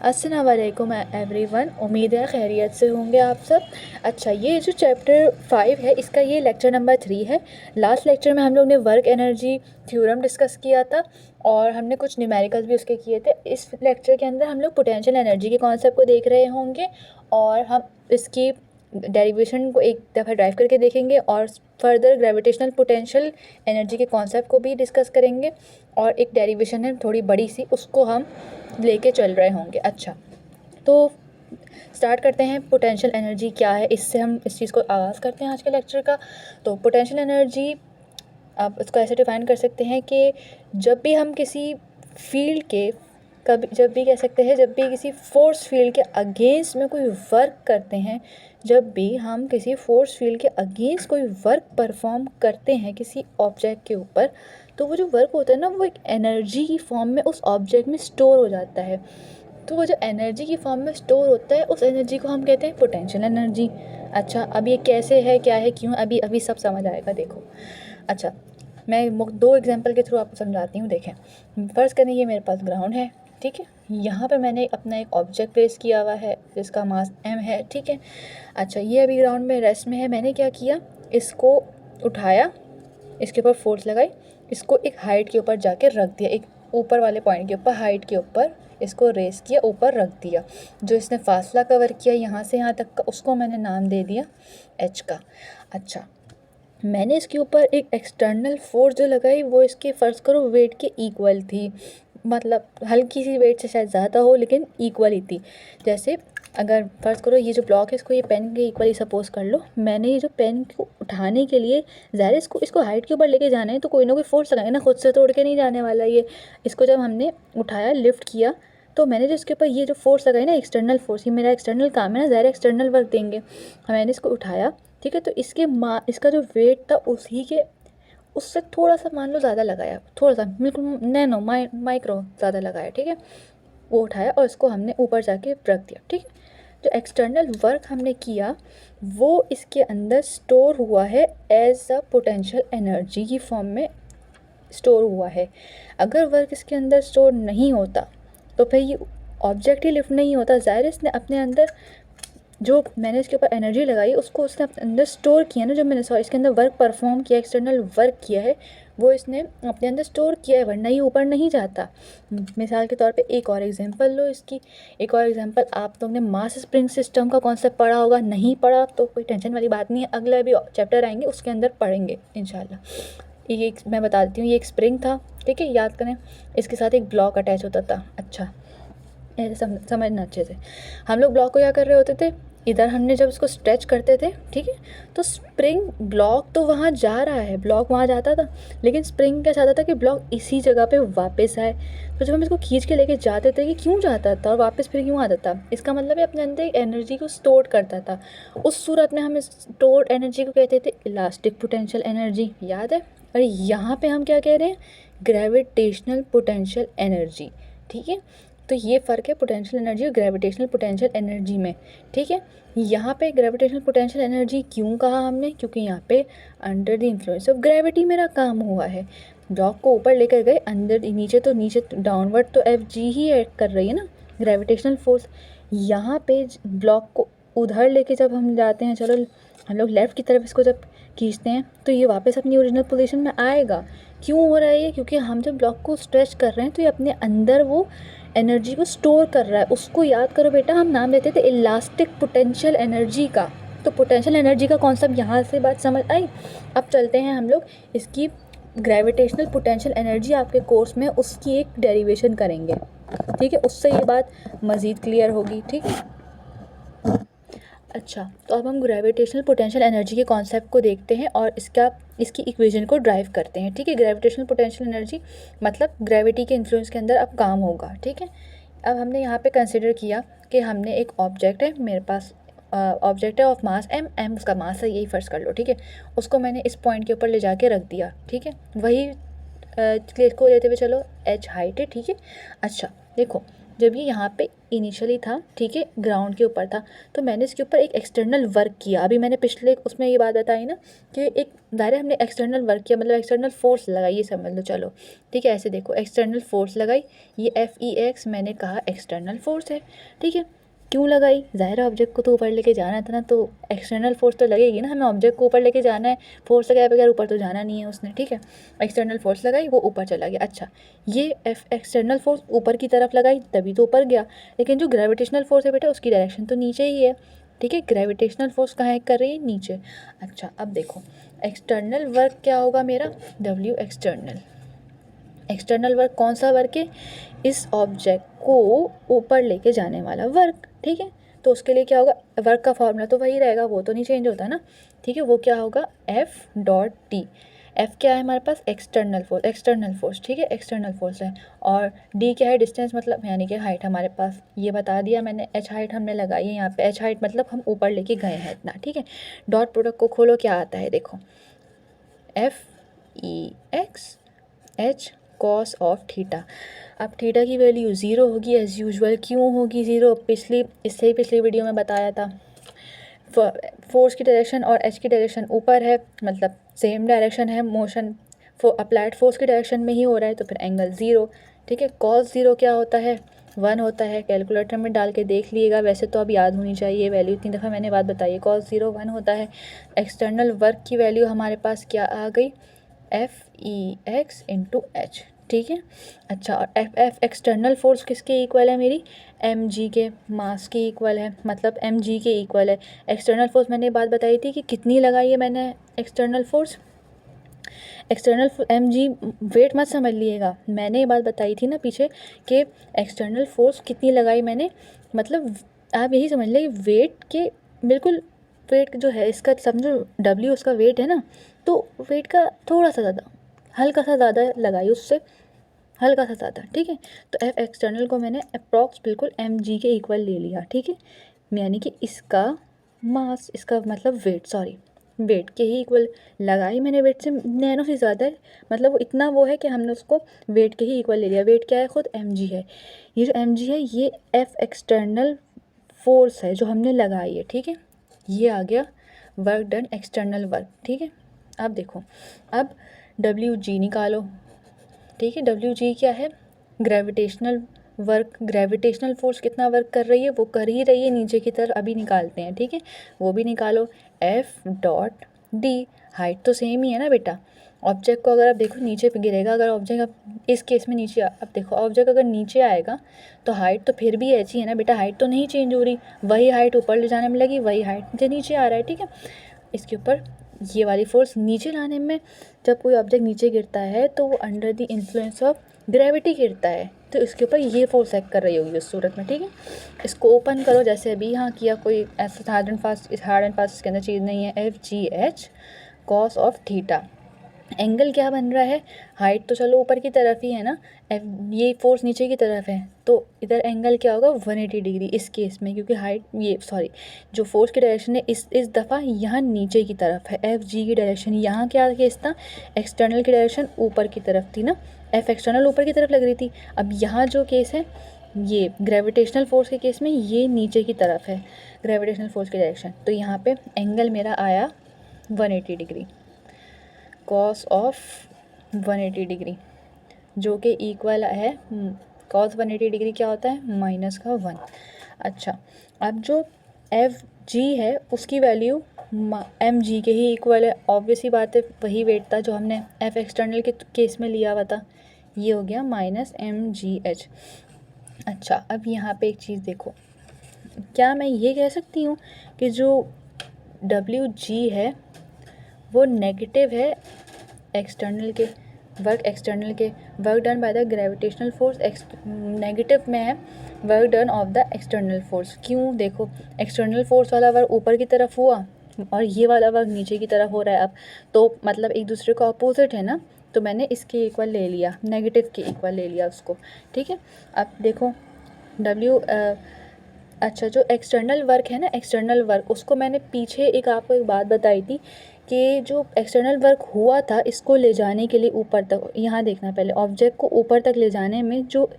अस्सलाम वालेकुम एवरीवन। उम्मीद है खैरियत से होंगे आप सब। अच्छा, ये जो चैप्टर 5 है इसका ये लेक्चर नंबर 3 है। लास्ट लेक्चर में हम लोग ने वर्क एनर्जी थ्योरम डिस्कस किया था और हमने कुछ न्यूमेरिकल्स भी उसके किए थे। इस लेक्चर के अंदर हम लोग पोटेंशियल एनर्जी के कॉन्सेप्ट को देख रहे होंगे और हम इसकी डेरिवेशन को एक दफ़ा ड्राइव करके देखेंगे और फर्दर ग्रेविटेशनल पोटेंशियल एनर्जी के कॉन्सेप्ट को भी डिस्कस करेंगे और एक डेरिवेशन है थोड़ी बड़ी सी, उसको हम लेके चल रहे होंगे। अच्छा, तो स्टार्ट करते हैं। पोटेंशियल एनर्जी क्या है, इससे हम इस चीज़ को आगाज़ करते हैं आज के लेक्चर का। तो पोटेंशियल एनर्जी आप इसको ऐसे डिफ़ाइन कर सकते हैं कि जब भी हम किसी फील्ड के जब भी कह सकते हैं, जब भी किसी फोर्स फील्ड के अगेंस्ट में कोई वर्क करते हैं, जब भी हम किसी फोर्स फील्ड के अगेंस्ट कोई वर्क परफॉर्म करते हैं किसी ऑब्जेक्ट के ऊपर, तो वो जो वर्क होता है ना, वो एक एनर्जी की फॉर्म में उस ऑब्जेक्ट में स्टोर हो जाता है। तो वो जो एनर्जी की फॉर्म में स्टोर होता है, उस एनर्जी को हम कहते हैं पोटेंशियल एनर्जी। अच्छा, अब ये कैसे है, क्या है, क्यों, अभी सब समझ आएगा। देखो, अच्छा, मैं 2 एग्जांपल के थ्रू आपको समझाती हूँ। देखें, फ़र्ज़ करें ये मेरे पास ग्राउंड है, ठीक है। यहाँ पे मैंने अपना एक ऑब्जेक्ट प्लेस किया हुआ है जिसका मास m है, ठीक है। अच्छा, ये अभी ग्राउंड में रेस्ट में है। मैंने क्या किया, इसको उठाया, इसके ऊपर फोर्स लगाई, इसको एक हाइट के ऊपर जाके रख दिया, एक ऊपर वाले पॉइंट के ऊपर, हाइट के ऊपर इसको रेस किया, ऊपर रख दिया। जो इसने फासला कवर किया यहाँ से यहाँ तक का, उसको मैंने नाम दे दिया h का। अच्छा, मैंने इसके ऊपर एक एक्सटर्नल फोर्स जो लगाई वो इसके फ़र्ज़ करो वेट के इक्वल थी, मतलब हल्की सी वेट से शायद ज़्यादा हो लेकिन इक्वल ही थी। जैसे अगर फ़र्ज़ करो ये जो ब्लॉक है इसको ये पेन के इक्वली सपोज़ कर लो। मैंने ये जो पेन को उठाने के लिए ज़ाहिर इसको हाइट के ऊपर लेके जाना है, तो कोई ना कोई फोर्स लगाएंगे ना, खुद से तोड़ के नहीं जाने वाला ये। इसको जब हमने उठाया, लिफ्ट किया, तो मैंने जो इसके ऊपर ये जो फोर्स लगाई ना, एक्सटर्नल फोर्स, ये मेरा एक्सटर्नल काम है ना, ज़ाहिर एक्सटर्नल वर्क देंगे। मैंने इसको उठाया, ठीक है, तो इसका जो वेट था उसी के उससे थोड़ा सा मान लो ज़्यादा लगाया, थोड़ा सा बिल्कुल नैनो माइक्रो ज़्यादा लगाया, ठीक है। वो उठाया और इसको हमने ऊपर जाके रख दिया, ठीक है। जो एक्सटर्नल वर्क हमने किया वो इसके अंदर स्टोर हुआ है एज अ पोटेंशियल एनर्जी की फॉर्म में स्टोर हुआ है। अगर वर्क इसके अंदर स्टोर नहीं होता तो फिर ये ऑब्जेक्ट ही लिफ्ट नहीं होता। ज़ाहिर इसने अपने अंदर जो मैंने इसके ऊपर एनर्जी लगाई उसको उसने अपने अंदर स्टोर किया ना, जो मैंने इसके अंदर वर्क परफॉर्म किया, एक्सटर्नल वर्क किया है, वो इसने अपने अंदर स्टोर किया है, वरना ये ऊपर नहीं जाता। मिसाल के तौर पे एक और एग्जांपल लो इसकी। एक और एग्जांपल, आप लोग ने मास स्प्रिंग सिस्टम का कॉन्सेप्ट पढ़ा होगा, नहीं पढ़ा तो कोई टेंशन वाली बात नहीं है, अगला भी चैप्टर आएंगे उसके अंदर पढ़ेंगे इंशाल्लाह। ये मैं बता देती हूँ, ये एक स्प्रिंग था, ठीक है, याद करें। इसके साथ एक ब्लॉक अटैच होता था। अच्छा, समझना अच्छे से। हम लोग ब्लॉक को क्या कर रहे होते थे, इधर हमने जब इसको स्ट्रेच करते थे, ठीक है, तो स्प्रिंग ब्लॉक तो वहाँ जा रहा है, ब्लॉक वहाँ जाता था, लेकिन स्प्रिंग क्या चाहता था कि ब्लॉक इसी जगह पे वापस आए। तो जब हम इसको खींच के लेके जाते थे कि क्यों जाता था और वापस फिर क्यों आता था, इसका मतलब है अपने अंदर एनर्जी को स्टोर करता था। उस सूरत में हम स्टोर्ड एनर्जी को कहते थे इलास्टिक पोटेंशियल एनर्जी, याद है। और यहाँ पर हम क्या कह रहे हैं, ग्रेविटेशनल पोटेंशियल एनर्जी, ठीक है। तो ये फ़र्क है पोटेंशियल एनर्जी और ग्रेविटेशनल पोटेंशियल एनर्जी में, ठीक है। यहाँ पे ग्रेविटेशनल पोटेंशियल एनर्जी क्यों कहा हमने, क्योंकि यहाँ पे under the influence of gravity मेरा काम हुआ है। ब्लॉक को ऊपर लेकर गए, अंदर नीचे डाउनवर्ड तो एफ जी ही एक्ट कर रही है ना, ग्रेविटेशनल फोर्स। यहाँ पे ब्लॉक को उधर लेके जब हम जाते हैं, चलो हम लोग लेफ़्ट की तरफ इसको जब खींचते हैं तो ये वापस अपनी ओरिजिनल पोजीशन में आएगा। क्यों हो रहा है ये, क्योंकि हम जब ब्लॉक को स्ट्रेच कर रहे हैं तो ये अपने अंदर वो एनर्जी को स्टोर कर रहा है। उसको याद करो बेटा, हम नाम देते थे इलास्टिक पोटेंशियल एनर्जी का। तो पोटेंशियल एनर्जी का कॉन्सेप्ट यहाँ से बात समझ आई। अब चलते हैं हम लोग इसकी ग्रेविटेशनल पोटेंशियल एनर्जी आपके कोर्स में उसकी एक डेरिवेशन करेंगे, ठीक है, उससे ये बात मज़ीद क्लियर होगी, ठीक है। अच्छा, तो अब हम ग्रेविटेशनल पोटेंशियल एनर्जी के कॉन्सेप्ट को देखते हैं और इसकी इक्वेशन को ड्राइव करते हैं, ठीक है। ग्रेविटेशनल पोटेंशियल एनर्जी मतलब ग्रेविटी के इन्फ्लुएंस के अंदर अब काम होगा, ठीक है। अब हमने यहाँ पे कंसिडर किया कि हमने एक ऑब्जेक्ट है, मेरे पास ऑब्जेक्ट है ऑफ मास m उसका मास है, यही फ़र्ज़ कर लो, ठीक है। उसको मैंने इस पॉइंट के ऊपर ले जाके रख दिया, ठीक है। वही को लेते हुए चलो h हाइट है, ठीक है। अच्छा देखो, जब ये यहाँ पे इनिशियली था, ठीक है, ग्राउंड के ऊपर था, तो मैंने इसके ऊपर एक एक्सटर्नल वर्क किया। अभी मैंने पिछले उसमें ये बात बताई ना कि एक दायरे हमने एक्सटर्नल वर्क किया, मतलब एक्सटर्नल फोर्स लगाई, ये समझ लो। चलो ठीक है, ऐसे देखो, एक्सटर्नल फोर्स लगाई, ये FEX मैंने कहा एक्सटर्नल फोर्स है, ठीक है। क्यों लगाई? ज़ाहिर है ऑब्जेक्ट को तो ऊपर लेके जाना था ना, तो एक्सटर्नल फोर्स तो लगेगी ना, हमें ऑब्जेक्ट को ऊपर लेके जाना है, फोर्स लगाए बगैर ऊपर तो जाना नहीं है उसने, ठीक है। एक्सटर्नल फोर्स लगाई, वो ऊपर चला गया। अच्छा, ये एक्सटर्नल फोर्स ऊपर की तरफ लगाई तभी तो ऊपर गया, लेकिन जो ग्रेविटेशनल फोर्स है बेटा उसकी डायरेक्शन तो नीचे ही है, ठीक है। ग्रेविटेशनल फोर्स कहाँ कर रही है? नीचे। अच्छा, अब देखो एक्सटर्नल वर्क क्या होगा मेरा? W external. एक्सटर्नल वर्क कौन सा वर्क है? इस ऑब्जेक्ट को ऊपर लेके जाने वाला वर्क, ठीक है। तो उसके लिए क्या होगा? वर्क का फॉर्मूला तो वही रहेगा, वो तो नहीं चेंज होता ना, ठीक है। वो क्या होगा? F.D। F क्या है हमारे पास? एक्सटर्नल फोर्स, एक्सटर्नल फोर्स, ठीक है, एक्सटर्नल फोर्स है। और D क्या है? डिस्टेंस, मतलब यानी कि हाइट हमारे पास, ये बता दिया मैंने। H हाइट हमने लगाई है यहाँ पे, H हाइट मतलब हम ऊपर लेके गए हैं इतना, ठीक है। डॉट प्रोडक्ट को खोलो, क्या आता है देखो, FEX H cos of theta. अब थीटा की वैल्यू 0 होगी एज़ यूजुअल। क्यों होगी 0? इससे ही पिछली वीडियो में बताया था, फोर्स की डायरेक्शन और एच की डायरेक्शन ऊपर है, मतलब सेम डायरेक्शन है, मोशन अप्लाइड फोर्स की डायरेक्शन में ही हो रहा है, तो फिर एंगल 0, ठीक है। कॉस 0 क्या होता है? 1 होता है। कैलकुलेटर में डाल के देख लीजिएगा, वैसे तो अब याद होनी चाहिए वैल्यू, इतनी दफ़ा मैंने बात बताई है। कॉस 0 1 होता है। एक्सटर्नल वर्क की वैल्यू हमारे पास क्या आ गई? FEX इंटू H, ठीक है। अच्छा, और F एक्सटर्नल फोर्स किसके इक्वल है मेरी? mg के मास के इक्वल है, मतलब mg के इक्वल है। एक्सटर्नल फोर्स मैंने बात बताई थी कि कितनी लगाई है मैंने external force. External mg weight मत समझ लीजिएगा, मैंने ये बात बताई थी ना पीछे कि एक्सटर्नल फोर्स कितनी लगाई मैंने, मतलब आप यही समझ लें वेट के बिल्कुल, वेट जो है इसका समझो, W उसका वेट है ना, तो वेट का थोड़ा सा ज़्यादा, हल्का सा ज़्यादा लगाई उससे, हल्का सा ज़्यादा, ठीक है। तो F एक्सटर्नल को मैंने अप्रॉक्स बिल्कुल mg के इक्वल ले लिया, ठीक है। यानी कि इसका मास, इसका मतलब वेट, सॉरी, वेट के ही इक्वल लगाई मैंने, वेट से नैनो से ज़्यादा है, मतलब वो इतना वो है कि हमने उसको वेट के ही इक्वल ले लिया। वेट क्या है? खुद mg है। ये जो mg है ये F एक्सटर्नल फोर्स है जो हमने लगाई है, ठीक है। ये आ गया वर्क डन, एक्सटर्नल वर्क, ठीक है। अब देखो, अब WG निकालो, ठीक है। WG क्या है? ग्रेविटेशनल वर्क, ग्रेविटेशनल फोर्स कितना वर्क कर रही है? वो कर ही रही है नीचे की तरफ, अभी निकालते हैं, ठीक है, वो भी निकालो। F.D, हाइट तो सेम ही है ना बेटा। ऑब्जेक्ट को अगर आप देखो नीचे पे गिरेगा, अगर ऑब्जेक्ट अब इस केस में नीचे अब देखो ऑब्जेक्ट अगर नीचे आएगा तो हाइट तो फिर भी ऐसी है ना बेटा, हाइट तो नहीं चेंज हो रही, वही हाइट ऊपर ले जाने में लगी, वही हाइट नीचे आ रहा है, ठीक है। इसके ऊपर ये वाली फोर्स नीचे लाने में, जब कोई ऑब्जेक्ट नीचे गिरता है तो वो under the influence of gravity गिरता है, तो इसके ऊपर ये फोर्स एक्ट कर रही होगी उस सूरत में, ठीक है। इसको ओपन करो जैसे अभी यहाँ किया, कोई ऐसा हार्ड एंड फास्ट इसके अंदर चीज़ नहीं है। FGH cos of theta. Angle क्या बन रहा है? हाइट तो चलो ऊपर की तरफ ही है ना, ये फोर्स नीचे की तरफ है, तो इधर एंगल क्या होगा? 180 डिग्री इस केस में, क्योंकि हाइट ये सॉरी जो फोर्स की डायरेक्शन है इस दफ़ा यहाँ नीचे की तरफ है। FG की डायरेक्शन यहाँ क्या केस था? एक्सटर्नल की डायरेक्शन ऊपर की तरफ थी ना, F एक्सटर्नल ऊपर की तरफ लग रही थी। अब यहाँ जो केस है ये ग्रेविटेशनल फोर्स के केस में ये नीचे की तरफ है ग्रेविटेशनल फोर्स की डायरेक्शन, तो यहाँ पे एंगल मेरा आया 180 डिग्री, कॉस ऑफ 180 डिग्री, जो कि इक्वल है कॉस 180 डिग्री क्या होता है? माइनस का 1। अच्छा, अब जो FG है उसकी वैल्यू mg के ही इक्वल है, ऑब्वियस ही बात है, वही वेट था जो हमने F एक्सटर्नल के केस में लिया हुआ था, ये हो गया माइनस MGH। अच्छा, अब यहाँ पे एक चीज़ देखो, क्या मैं ये कह सकती हूँ कि जो WG है वो नेगेटिव है एक्सटर्नल के work done by the gravitational force, negative में है work done of the external force. क्यों? देखो एक्सटर्नल फोर्स वाला वर्क ऊपर की तरफ हुआ और ये वाला वर्क नीचे की तरफ हो रहा है, अब तो मतलब एक दूसरे का अपोजिट है ना, तो मैंने इसके इक्वल ले लिया, नेगेटिव के इक्वल ले लिया उसको, ठीक है। अब देखो अच्छा, जो एक्सटर्नल वर्क है ना, एक्सटर्नल वर्क उसको मैंने पीछे आपको एक बात बताई थी कि जो एक्सटर्नल वर्क हुआ था इसको ले जाने के लिए ऊपर तक, यहाँ देखना पहले, ऑब्जेक्ट को ऊपर तक ले जाने में जो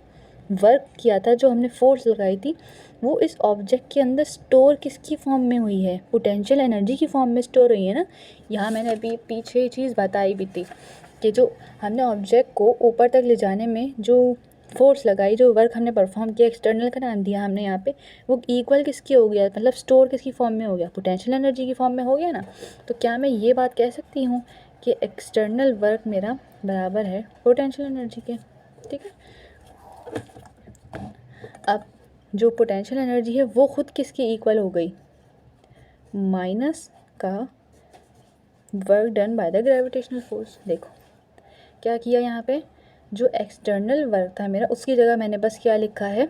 वर्क किया था, जो हमने फोर्स लगाई थी, वो इस ऑब्जेक्ट के अंदर स्टोर किसकी फॉर्म में हुई है? पोटेंशियल एनर्जी की फॉर्म में स्टोर हुई है ना। यहाँ मैंने अभी पीछे ये चीज़ बताई भी थी कि जो हमने ऑब्जेक्ट को ऊपर तक ले जाने में जो फोर्स लगाई, जो वर्क हमने परफॉर्म किया, एक्सटर्नल का नाम दिया हमने यहाँ पे, वो इक्वल किसकी हो गया, मतलब स्टोर किसकी फॉर्म में हो गया? पोटेंशियल एनर्जी की फॉर्म में हो गया ना। तो क्या मैं ये बात कह सकती हूँ कि एक्सटर्नल वर्क मेरा बराबर है पोटेंशियल एनर्जी के? ठीक है। अब जो पोटेंशियल एनर्जी है वो खुद किसकी इक्वल हो गई? माइनस का work done by the gravitational force. देखो क्या किया यहाँ पे, जो एक्सटर्नल वर्क था मेरा, उसकी जगह मैंने बस क्या लिखा है?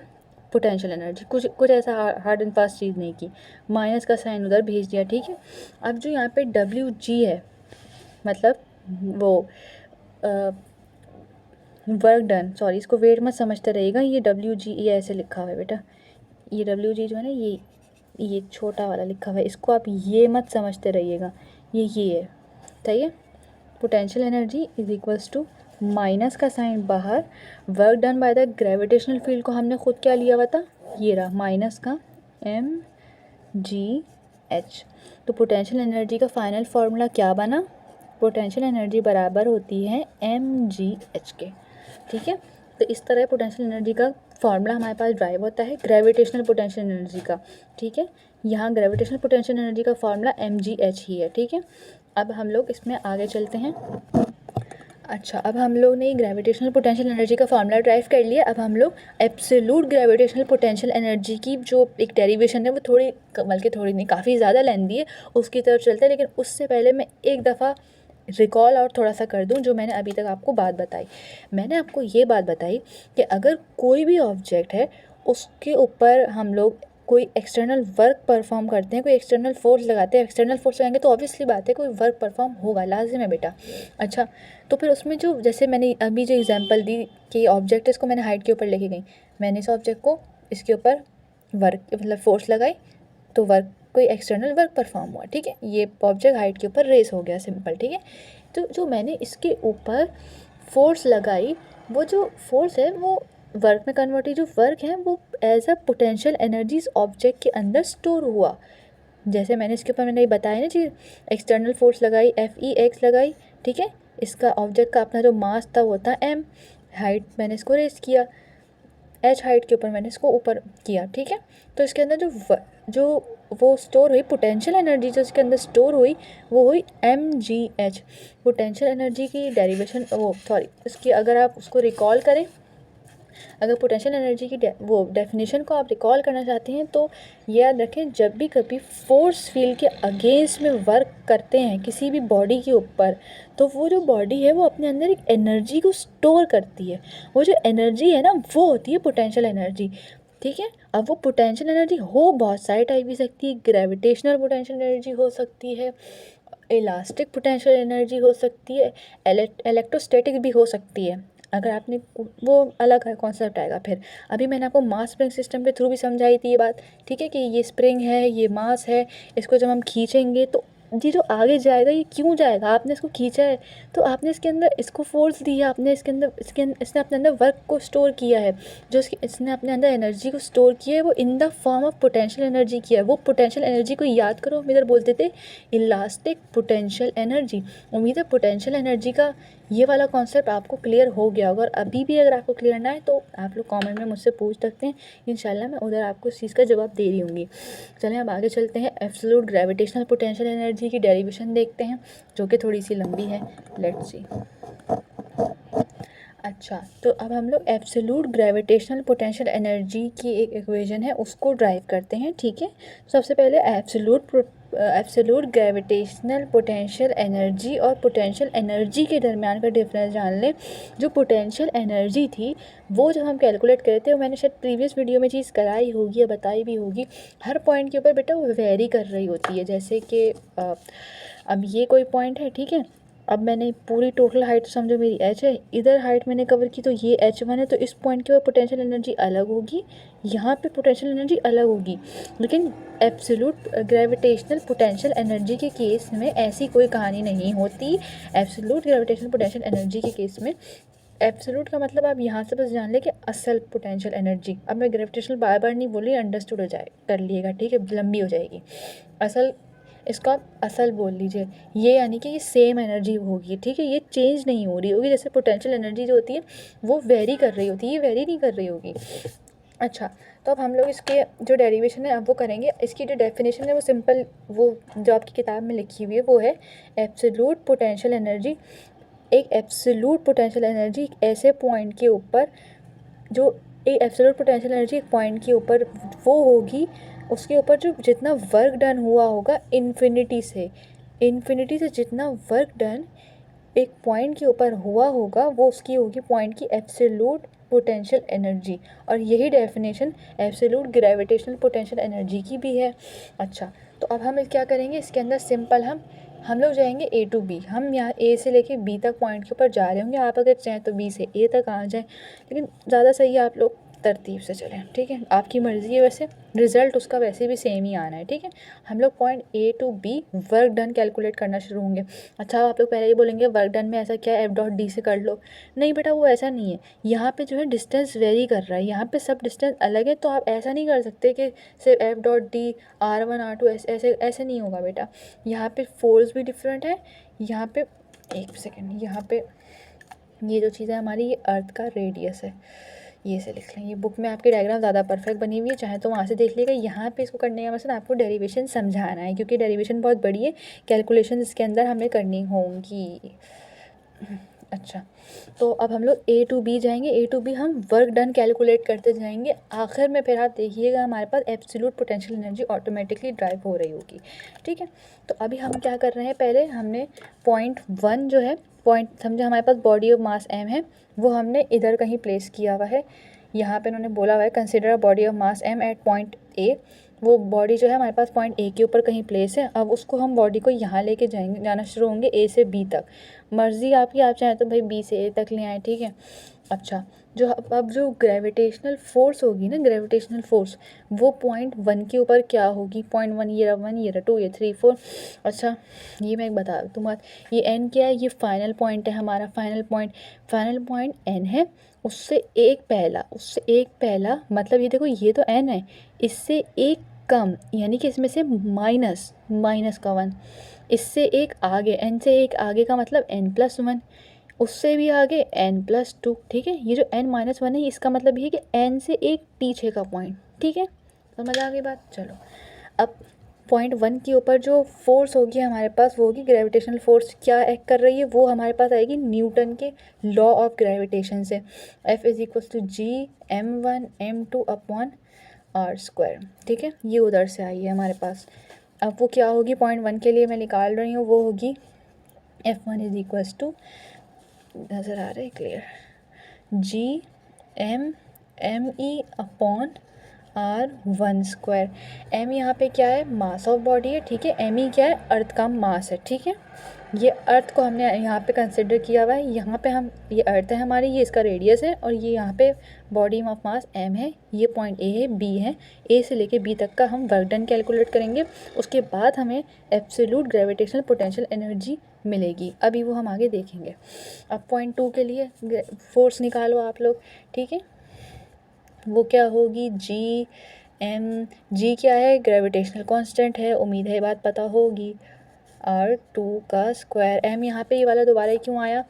Potential energy. कुछ ऐसा हार्ड एंड फास्ट चीज़ नहीं की, माइनस का साइन उधर भेज दिया। ठीक है। अब जो यहाँ पे डब्ल्यू जी है, मतलब वो वर्क डन, सॉरी इसको वेट मत समझते रहिएगा, ये डब्ल्यू जी ये ऐसे लिखा हुआ है बेटा, ये डब्ल्यू जी जो है ना, ये छोटा वाला लिखा हुआ है, इसको आप ये मत समझते रहिएगा, ये है। सही है। Potential energy is equals to minus का साइन बाहर, work done by the gravitational field को हमने खुद क्या लिया हुआ था? ये रहा माइनस का mgh। तो पोटेंशियल एनर्जी का फाइनल फार्मूला क्या बना? पोटेंशियल एनर्जी बराबर होती है mgh के। ठीक है। तो इस तरह पोटेंशियल एनर्जी का फार्मूला हमारे पास ड्राइव होता है ग्रेविटेशनल पोटेंशियल एनर्जी का। ठीक है। यहाँ ग्रेविटेशनल पोटेंशियल एनर्जी का फार्मूला mgh ही है। ठीक है। अब हम लोग इसमें आगे चलते हैं। अच्छा, अब हम लोग ने ग्रेविटेशनल पोटेंशियल एनर्जी का फार्मूला ड्राइव कर लिया। अब हम लोग एब्सोल्यूट ग्रेविटेशनल पोटेंशियल एनर्जी की जो एक डेरिवेशन है, वो थोड़ी, बल्कि थोड़ी नहीं, काफ़ी ज़्यादा लेंथी है, उसकी तरफ चलते हैं। लेकिन उससे पहले मैं एक दफ़ा रिकॉल और थोड़ा सा कर दूं जो मैंने अभी तक आपको बात बताई। मैंने आपको ये बात बताई कि अगर कोई भी ऑब्जेक्ट है, उसके ऊपर हम लोग कोई एक्सटर्नल वर्क परफॉर्म करते हैं, कोई एक्सटर्नल फोर्स लगाते हैं, एक्सटर्नल फोर्स लगाएंगे तो ऑब्वियसली बात है कोई वर्क परफॉर्म होगा, लाजिम है बेटा। अच्छा, तो फिर उसमें जो, जैसे मैंने अभी जो एग्जांपल दी कि ऑब्जेक्ट इसको मैंने हाइट के ऊपर लेके गई, मैंने इस ऑब्जेक्ट को इसके ऊपर वर्क मतलब फोर्स लगाई, तो वर्क, कोई एक्सटर्नल वर्क परफॉर्म हुआ। ठीक है। ये ऑब्जेक्ट हाइट के ऊपर रेस हो गया, सिंपल। ठीक है। तो जो मैंने इसके ऊपर फोर्स लगाई, वो जो फोर्स है वो वर्क में कन्वर्ट हुई। जो वर्क है वो as a potential energies object के अंदर स्टोर हुआ। जैसे मैंने इसके ऊपर मैंने बताया ना चीज़, एक्सटर्नल फोर्स लगाई, FEX लगाई। ठीक है। इसका ऑब्जेक्ट का अपना जो मास था वो था m, हाइट मैंने इसको रेस किया, h हाइट के ऊपर मैंने इसको ऊपर किया। ठीक है। तो इसके अंदर जो वो स्टोर हुई पोटेंशियल एनर्जी, जो इसके अंदर स्टोर हुई, वो हुई mgh। पोटेंशियल एनर्जी की डेरिवेशन, वो सॉरी, इसकी अगर आप उसको रिकॉल करें, अगर पोटेंशियल एनर्जी की वो डेफिनेशन को आप रिकॉल करना चाहते हैं, तो याद रखें, जब भी कभी फोर्स फील्ड के अगेंस्ट में वर्क करते हैं किसी भी बॉडी के ऊपर, तो वो जो बॉडी है वो अपने अंदर एक एनर्जी को स्टोर करती है। वो जो एनर्जी है ना, वो होती है पोटेंशियल एनर्जी। ठीक है। अब वो पोटेंशियल एनर्जी हो बहुत सारे टाइप की सकती है, ग्रेविटेशनल पोटेंशियल एनर्जी हो सकती है, इलास्टिक पोटेंशियल एनर्जी हो सकती है, इलेक्ट्रोस्टैटिक भी हो सकती है। अगर आपने, वो अलग है कॉन्सेप्ट आएगा फिर। अभी मैंने आपको मास स्प्रिंग सिस्टम के थ्रू भी समझाई थी ये बात। ठीक है, कि ये स्प्रिंग है, ये मास है, इसको जब हम खींचेंगे तो ये जो आगे जाएगा, ये क्यों जाएगा? आपने इसको खींचा है तो आपने इसके अंदर इसको फोर्स दिया, आपने इसके अंदर इसने अपने अंदर वर्क को स्टोर किया है, जो इसने अपने अंदर एनर्जी को स्टोर किया है, वो in the form of potential energy किया है। वो पोटेंशियल एनर्जी को याद करो, हम इधर बोलते थे इलास्टिक पोटेंशियल एनर्जी। उम्मीद है पोटेंशियल एनर्जी का ये वाला कॉन्सेप्ट आपको क्लियर हो गया होगा। और अभी भी अगर आपको क्लियर ना है तो आप लोग कमेंट में मुझसे पूछ सकते हैं, इंशाल्लाह मैं उधर आपको इस चीज़ का जवाब दे रही होंगी। चलें अब आगे चलते हैं, एब्सोल्यूट ग्रेविटेशनल पोटेंशियल एनर्जी की डेरिवेशन देखते हैं, जो कि थोड़ी सी लंबी है। Let's see. अच्छा, तो अब हम लोग एब्सोल्यूट ग्रेविटेशनल पोटेंशियल एनर्जी की एक इक्वेशन है, उसको ड्राइव करते हैं। ठीक है। सबसे पहले एब्सोल्यूट ग्रेविटेशनल पोटेंशियल एनर्जी और पोटेंशियल एनर्जी के दरमियान का डिफरेंस जान लें। जो पोटेंशियल एनर्जी थी वो जब हम कैलकुलेट करते हैं, मैंने शायद प्रीवियस वीडियो में चीज़ कराई होगी या बताई भी होगी, हर पॉइंट के ऊपर बेटा वो वेरी कर रही होती है। जैसे कि अब ये कोई पॉइंट है, ठीक है, अब मैंने पूरी टोटल हाइट समझो मेरी h है, इधर हाइट मैंने कवर की तो ये h1 है, तो इस पॉइंट के ऊपर पोटेंशियल एनर्जी अलग होगी, यहाँ पे पोटेंशियल एनर्जी अलग होगी। लेकिन एब्सोल्यूट ग्रेविटेशनल पोटेंशियल एनर्जी के केस में ऐसी कोई कहानी नहीं होती। एब्सोल्यूट ग्रेविटेशनल पोटेंशियल एनर्जी के केस में एब्सोल्यूट का मतलब आप यहाँ से बस जान ले कि असल पोटेंशियल एनर्जी। अब मैं ग्रेविटेशनल बार बार नहीं बोली, अंडरस्टूड हो जाए, कर लिएगा, ठीक है, लंबी हो जाएगी। असल, इसको आप असल बोल लीजिए। ये यानी कि ये सेम एनर्जी होगी, ठीक है, ये चेंज नहीं हो रही होगी। जैसे पोटेंशियल एनर्जी जो होती है वो वेरी कर रही होती है, ये वेरी नहीं कर रही होगी। अच्छा, तो अब हम लोग इसके जो डेरिवेशन है अब वो करेंगे। इसकी जो डेफिनेशन है वो सिंपल, वो जो आपकी किताब में लिखी हुई है वो है एब्सोल्यूट पोटेंशियल एनर्जी। एक एब्सोल्यूट पोटेंशियल एनर्जी एक ऐसे पॉइंट के ऊपर, जो एक एब्सोल्यूट पोटेंशियल एनर्जी एक पॉइंट के ऊपर वो होगी, उसके ऊपर जो जितना वर्क डन हुआ होगा इन्फिनिटी से जितना वर्क डन एक पॉइंट के ऊपर हुआ होगा वो उसकी होगी पॉइंट की एब्सोल्यूट पोटेंशियल एनर्जी। और यही definition absolute gravitational potential energy की भी है। अच्छा, तो अब हम क्या करेंगे, इसके अंदर सिंपल हम लोग जाएंगे ए टू बी। हम यहाँ ए से लेके बी तक पॉइंट के ऊपर जा रहे होंगे। आप अगर चाहें तो बी से ए तक आ जाएं, लेकिन ज़्यादा सही है आप लोग तरतीब से चलें, ठीक है, आपकी मर्ज़ी है। वैसे रिज़ल्ट उसका वैसे भी सेम ही आना है, ठीक है। हम लोग point A to B work done calculate करना शुरू होंगे। अच्छा, आप लोग पहले ही बोलेंगे वर्क डन में ऐसा क्या है, एफ डॉट डी से कर लो। नहीं बेटा, वो ऐसा नहीं है। यहाँ पे जो है डिस्टेंस वेरी कर रहा है, यहाँ पे सब डिस्टेंस अलग है, तो आप ऐसा नहीं कर सकते कि सिर्फ F dot D R1 R2 ऐसे ऐसे नहीं होगा बेटा। यहाँ पे फोर्स भी डिफरेंट है। यहाँ पे एक सेकेंड, यहाँ पे ये जो चीज़ है हमारी, ये अर्थ का रेडियस है, ये से लिख लें। ये बुक में आपकी डायग्राम ज़्यादा परफेक्ट बनी हुई है, चाहे तो वहाँ से देख लीजिएगा। यहाँ पे इसको करने का मतलब आपको डेरिवेशन समझाना है, क्योंकि डेरिवेशन बहुत बड़ी है, कैलकुलेशन इसके अंदर हमें करनी होंगी। अच्छा, तो अब हम लोग ए टू बी जाएंगे। ए टू बी हम वर्क डन कैलकुलेट करते जाएंगे। आखिर में फिर आप देखिएगा हमारे पास absolute potential energy automatically drive हो रही होगी, ठीक है। तो अभी हम क्या कर रहे हैं, पहले हमने पॉइंट 1 जो है, पॉइंट समझे हमारे पास बॉडी ऑफ मास m है, वो हमने इधर कहीं प्लेस किया हुआ है। यहाँ पे उन्होंने बोला हुआ है consider a body of mass m at point A. वो बॉडी जो है हमारे पास पॉइंट ए के ऊपर कहीं प्लेस है। अब उसको हम बॉडी को यहाँ लेके जाना शुरू होंगे ए से बी तक। मर्ज़ी आपकी, आप चाहें तो भाई बी से ए तक ले आए, ठीक है। अच्छा, जो अब जो ग्रेविटेशनल फोर्स होगी ना, ग्रेविटेशनल फोर्स वो पॉइंट 1 के ऊपर क्या होगी, पॉइंट 1, ये रहा 1, ये रहा 2, ये 3 4। अच्छा, ये मैं बता दूँ बात, ये n क्या है, ये फाइनल पॉइंट है हमारा। फाइनल पॉइंट n है, उससे एक पहला मतलब ये देखो, ये तो n है, इससे एक कम, यानी कि इसमें से माइनस का 1, इससे एक आगे, n से एक आगे का मतलब n+1, उससे भी आगे n+2, ठीक है। ये जो n-1 है इसका मतलब ये है कि n से एक पीछे का पॉइंट, ठीक है, समझ आ गई बात। चलो, अब पॉइंट 1 के ऊपर जो फोर्स होगी हमारे पास, वो होगी ग्रेविटेशनल फोर्स। क्या एक्ट कर रही है, वो हमारे पास आएगी न्यूटन के लॉ ऑफ ग्रेविटेशन से। F = G m1m2/r², ठीक है, ये उधर से आई है हमारे पास। अब वो क्या होगी, पॉइंट 1 के लिए मैं निकाल रही हूँ, वो होगी F1 = नज़र आ रहा है क्लियर, G m/r²। m यहाँ पे क्या है, मास ऑफ बॉडी है, ठीक है। m क्या है, अर्थ का मास है, ठीक है। ये अर्थ को हमने यहाँ पे कंसिडर किया हुआ है। यहाँ पे हम, ये अर्थ है हमारी, ये इसका रेडियस है, और ये यहाँ पे बॉडी ऑफ मास m है, ये पॉइंट a है, b है। a से लेके b तक का हम वर्क डन कैलकुलेट करेंगे। उसके बाद हमें एब्सोल्यूट ग्रेविटेशनल पोटेंशियल एनर्जी मिलेगी, अभी वो हम आगे देखेंगे। अब पॉइंट 2 के लिए फोर्स निकालो आप लोग, ठीक है। वो क्या होगी, जी क्या है, ग्रेविटेशनल कांस्टेंट है, उम्मीद है बात पता होगी, R2 का स्क्वायर। m यहाँ पे ये वाला दोबारा क्यों आया,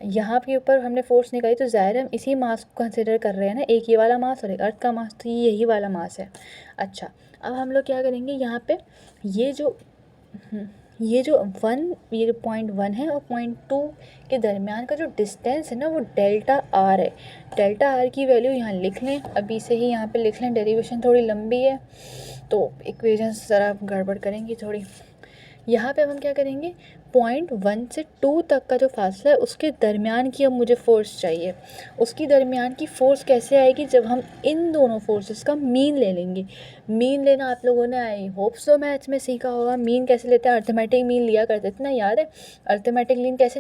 यहाँ के ऊपर हमने फोर्स निकाली तो ज़ाहिर हम इसी मास को कंसिडर कर रहे हैं ना, एक ये वाला मास और एक अर्थ का मास, तो ये यही वाला मास है। अच्छा, अब हम लोग क्या करेंगे, यहाँ पे ये जो पॉइंट 1 है और पॉइंट 2 के दरमियान का जो डिस्टेंस है ना, वो डेल्टा R है। डेल्टा R की वैल्यू यहाँ लिख लें, अभी से ही यहाँ पे लिख लें। डेरिवेशन थोड़ी लंबी है तो इक्वेशंस ज़रा गड़बड़ करेंगी थोड़ी। यहाँ पे अब हम क्या करेंगे, पॉइंट 1 से 2 तक का जो फासला है उसके दरमियान की अब मुझे फ़ोर्स चाहिए। उसकी दरमियान की फ़ोर्स कैसे आएगी, जब हम इन दोनों फोर्सेस का मीन ले लेंगे। मीन लेना आप लोगों ने आई होप सो मैथ्स में सीखा होगा। मीन कैसे लेते हैं, अर्थमेटिक मीन लिया करते थे ना, याद है। अर्थमेटिक मीन कैसे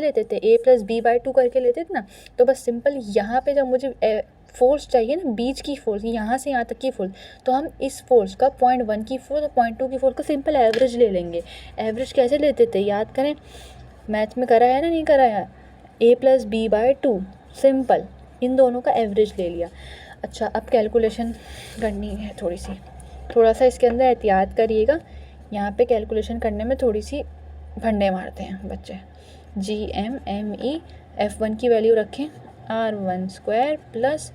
लेते थे, a+b/2 करके लेते थे ना। तो बस सिंपल यहाँ पर जब मुझे फोर्स चाहिए ना, बीच की फोर्स, यहाँ से यहाँ तक की फोर्स, तो हम इस फोर्स का पॉइंट 1 की फोर्स और पॉइंट 2 की फोर्स का सिंपल एवरेज ले लेंगे। एवरेज कैसे लेते थे, याद करें, मैथ में कराया ना, नहीं कराया, a+b/2 सिंपल, इन दोनों का एवरेज ले लिया। अच्छा, अब कैलकुलेशन करनी है थोड़ा सा इसके अंदर एहतियात करिएगा, यहाँ पे कैलकुलेशन करने में थोड़ी सी फंडे मारते हैं बच्चे। GMME F1 की वैल्यू रखें R1² प्लस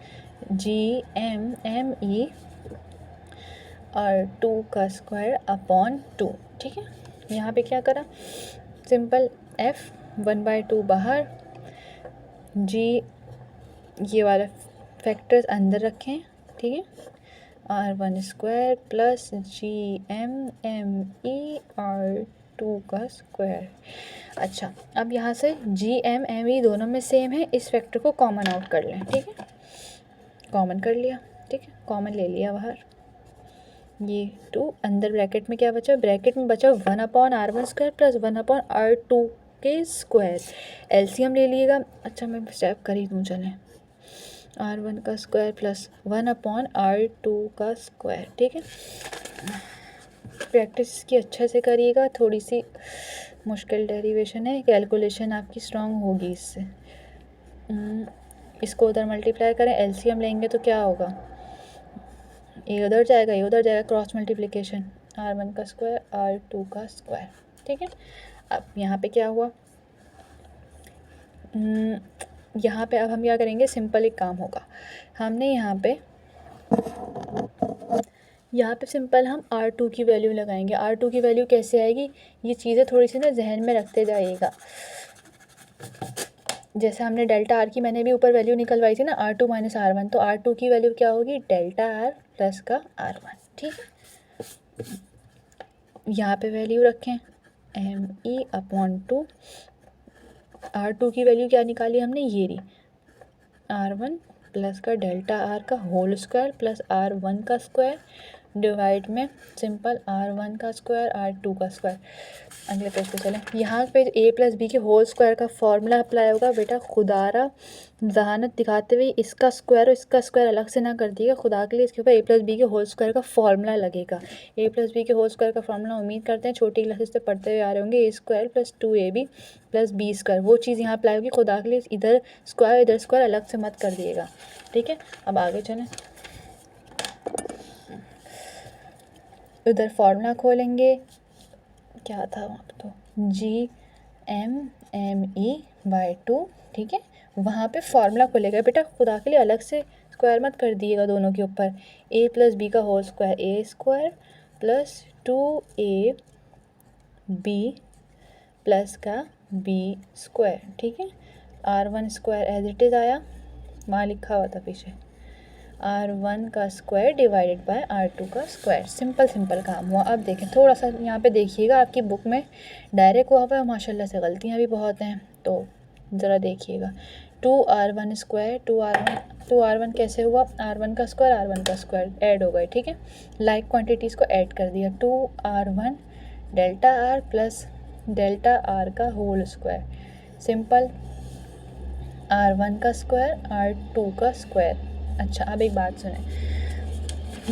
GMME R2 का स्क्वायर अपॉन 2, ठीक है। यहाँ पे क्या करा, सिंपल F 1/2 बाहर, G ये वाला फैक्टर्स अंदर रखें, ठीक है। R1² प्लस GMME R2 का स्क्वायर। अच्छा, अब यहाँ से GMME दोनों में सेम है, इस फैक्टर को कॉमन आउट कर लें, ठीक है। कॉमन कर लिया, ठीक है, कॉमन ले लिया बाहर। ये 2 अंदर ब्रैकेट में क्या बचा, ब्रैकेट में बचा 1/R1² प्लस 1/R2 के स्क्वायर। एलसीएम ले लीजिएगा। अच्छा, मैं स्टेप कर ही दूँ, चलें। R1 का स्क्वायर प्लस 1/R2 का स्क्वायर, ठीक है। प्रैक्टिस की अच्छे से करिएगा, थोड़ी सी मुश्किल डेरिवेशन है, कैलकुलेशन आपकी स्ट्रांग होगी इससे। इसको उधर मल्टीप्लाई करें, एलसीएम लेंगे तो क्या होगा, ये उधर जाएगा, ये उधर जाएगा, क्रॉस मल्टीप्लिकेशन, R1 का स्क्वायर R2 का स्क्वायर, ठीक है। अब यहाँ पे क्या हुआ, यहाँ पे अब हम क्या करेंगे, सिंपल एक काम होगा, हमने यहाँ पे सिंपल हम R2 की वैल्यू लगाएंगे। R2 की वैल्यू कैसे आएगी, ये चीज़ें थोड़ी सी ना जहन में रखते जाइएगा। जैसे हमने डेल्टा R की मैंने भी ऊपर वैल्यू निकलवाई थी ना, R2 - R1, तो R2 की वैल्यू क्या होगी, डेल्टा R प्लस का R1, ठीक है। यहाँ पे वैल्यू रखें ME/2। R2 की वैल्यू क्या निकाली हमने, ये रही, R1 प्लस का डेल्टा R का होल स्क्वायर प्लस R1 का स्क्वायर डिवाइड में सिंपल R1 का स्क्वायर R2 का स्क्वायर। अगले पेज पे चलें। यहाँ पे a+b के होल स्क्वायर का फॉर्मूला अप्लाई होगा। बेटा खुदारा जहानत दिखाते हुए इसका स्क्वायर और इसका स्क्वायर अलग से ना कर दिएगा, खुदा के लिए इसके ऊपर a+b के होल स्क्वायर का फॉर्मूला लगेगा। a+b के होल स्क्वायर का फॉर्मूला उम्मीद करते हैं छोटी क्लासेस से पढ़ते हुए आ रहे होंगे, a² + 2ab + b², वो चीज़ यहाँ अप्लाई होगी। खुदा के लिए इधर स्क्वायर अलग से मत कर दिएगा, ठीक है। अब आगे चलें, उधर फार्मूला खोलेंगे, क्या था वहाँ पे, तो GMME/2, ठीक है। वहाँ पे फार्मूला खोलेगा। बेटा खुदा के लिए अलग से स्क्वायर मत कर दिएगा दोनों के ऊपर। a+b का whole square a² plus 2ab plus का b², ठीक है। R1² एज इट इज़ आया, वहाँ लिखा हुआ था पीछे, R1 का स्क्वायर डिवाइडेड बाय R2 का स्क्वायर। सिंपल काम हुआ। अब देखें, थोड़ा सा यहाँ पे देखिएगा, आपकी बुक में डायरेक्ट हुआ हुआ है, माशाल्लाह से गलतियाँ भी बहुत हैं, तो ज़रा देखिएगा। 2R1² 2R1 कैसे हुआ, R1 का स्क्वायर R1 का स्क्वायर ऐड हो गए, ठीक है। लाइक क्वान्टिटीज़ को ऐड कर दिया, 2R1 delta R plus delta R का होल स्क्वायर, सिंपल R1 का स्क्वायर R2 का स्क्वायर। अच्छा, अब एक बात सुने,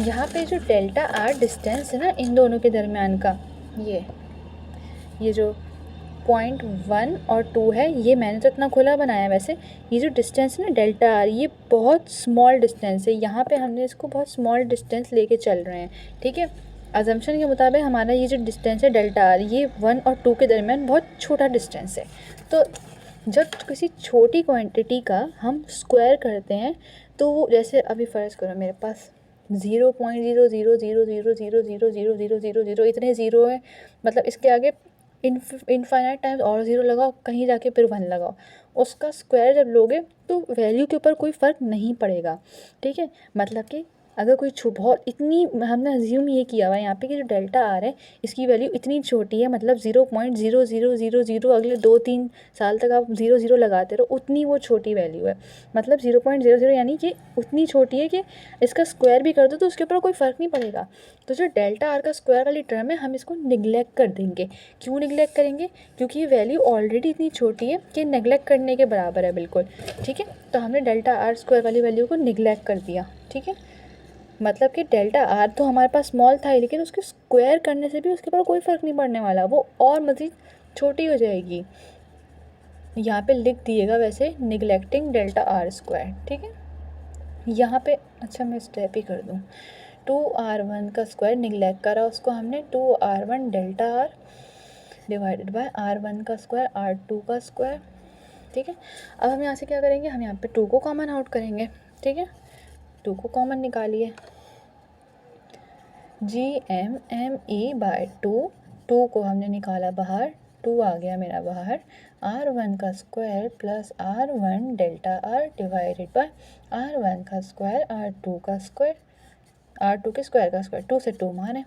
यहाँ पे जो डेल्टा R डिस्टेंस है ना इन दोनों के दरमियान का, ये जो 0.1 और 2 है, ये मैंने तो इतना खुला बनाया है, वैसे ये जो डिस्टेंस है ना डेल्टा R, ये बहुत स्मॉल डिस्टेंस है। यहाँ पे हमने इसको बहुत स्मॉल डिस्टेंस लेके चल रहे हैं, ठीक है। अजम्पशन के मुताबिक हमारा ये जो डिस्टेंस है डेल्टा R, ये 1 और 2 के दरमियान बहुत छोटा डिस्टेंस है। तो जब किसी छोटी क्वांटिटी का हम स्क्वायर करते हैं, तो वो जैसे अभी फ़र्ज़ करो मेरे पास 0.00000000000 इतने ज़ीरो है, मतलब इसके आगे इनफाइनाइट टाइम्स और ज़ीरो लगाओ, कहीं जाके फिर 1 लगाओ, उसका स्क्वायर जब लोगे तो वैल्यू के ऊपर कोई फ़र्क नहीं पड़ेगा, ठीक है। मतलब कि अगर कोई बहुत इतनी, हमने अज्यूम ये किया हुआ है यहाँ पे कि जो डेल्टा R है इसकी वैल्यू इतनी छोटी है, मतलब 0.0000 अगले 2-3 साल तक आप 0 लगाते रहो, उतनी वो छोटी वैल्यू है। मतलब 0.00 यानी कि उतनी छोटी है कि इसका स्क्वायर भी कर दो तो उसके ऊपर कोई फ़र्क नहीं पड़ेगा। तो जो डेल्टा R का स्क्वायर वाली टर्म है, हम इसको निगलेक्ट कर देंगे। क्यों निगलेक्ट करेंगे, क्योंकि ये वैल्यू ऑलरेडी इतनी छोटी है कि निगलेक्ट करने के बराबर है, बिल्कुल, ठीक है। तो हमने डेल्टा R स्क्वायर वाली वैल्यू को निगलेक्ट कर दिया, ठीक है। मतलब कि डेल्टा R तो हमारे पास स्मॉल था, लेकिन उसके स्क्वायर करने से भी उसके ऊपर कोई फ़र्क नहीं पड़ने वाला, वो और मज़ीद छोटी हो जाएगी। यहाँ पे लिख दिएगा वैसे निगलेक्टिंग डेल्टा आर स्क्वायर, ठीक है। यहाँ पे अच्छा मैं स्टेप ही कर दूँ, 2r1 का स्क्वायर निगलेक्ट करा उसको हमने, 2r1 delta R divided by r1 का स्क्वायर r2 का स्क्वायर, ठीक है। अब हम यहाँ से क्या करेंगे, हम यहाँ पे 2 को कॉमन आउट करेंगे, ठीक है। 2 को कॉमन निकालिए, GM_ME/2, 2 को हमने निकाला बाहर, 2 आ गया मेरा बाहर, r1 का square plus r1 delta R divided by r1 का स्क्वायर r2 का स्क्वायर, r2 के स्क्वायर का स्क्वायर, 2 से 2 माने,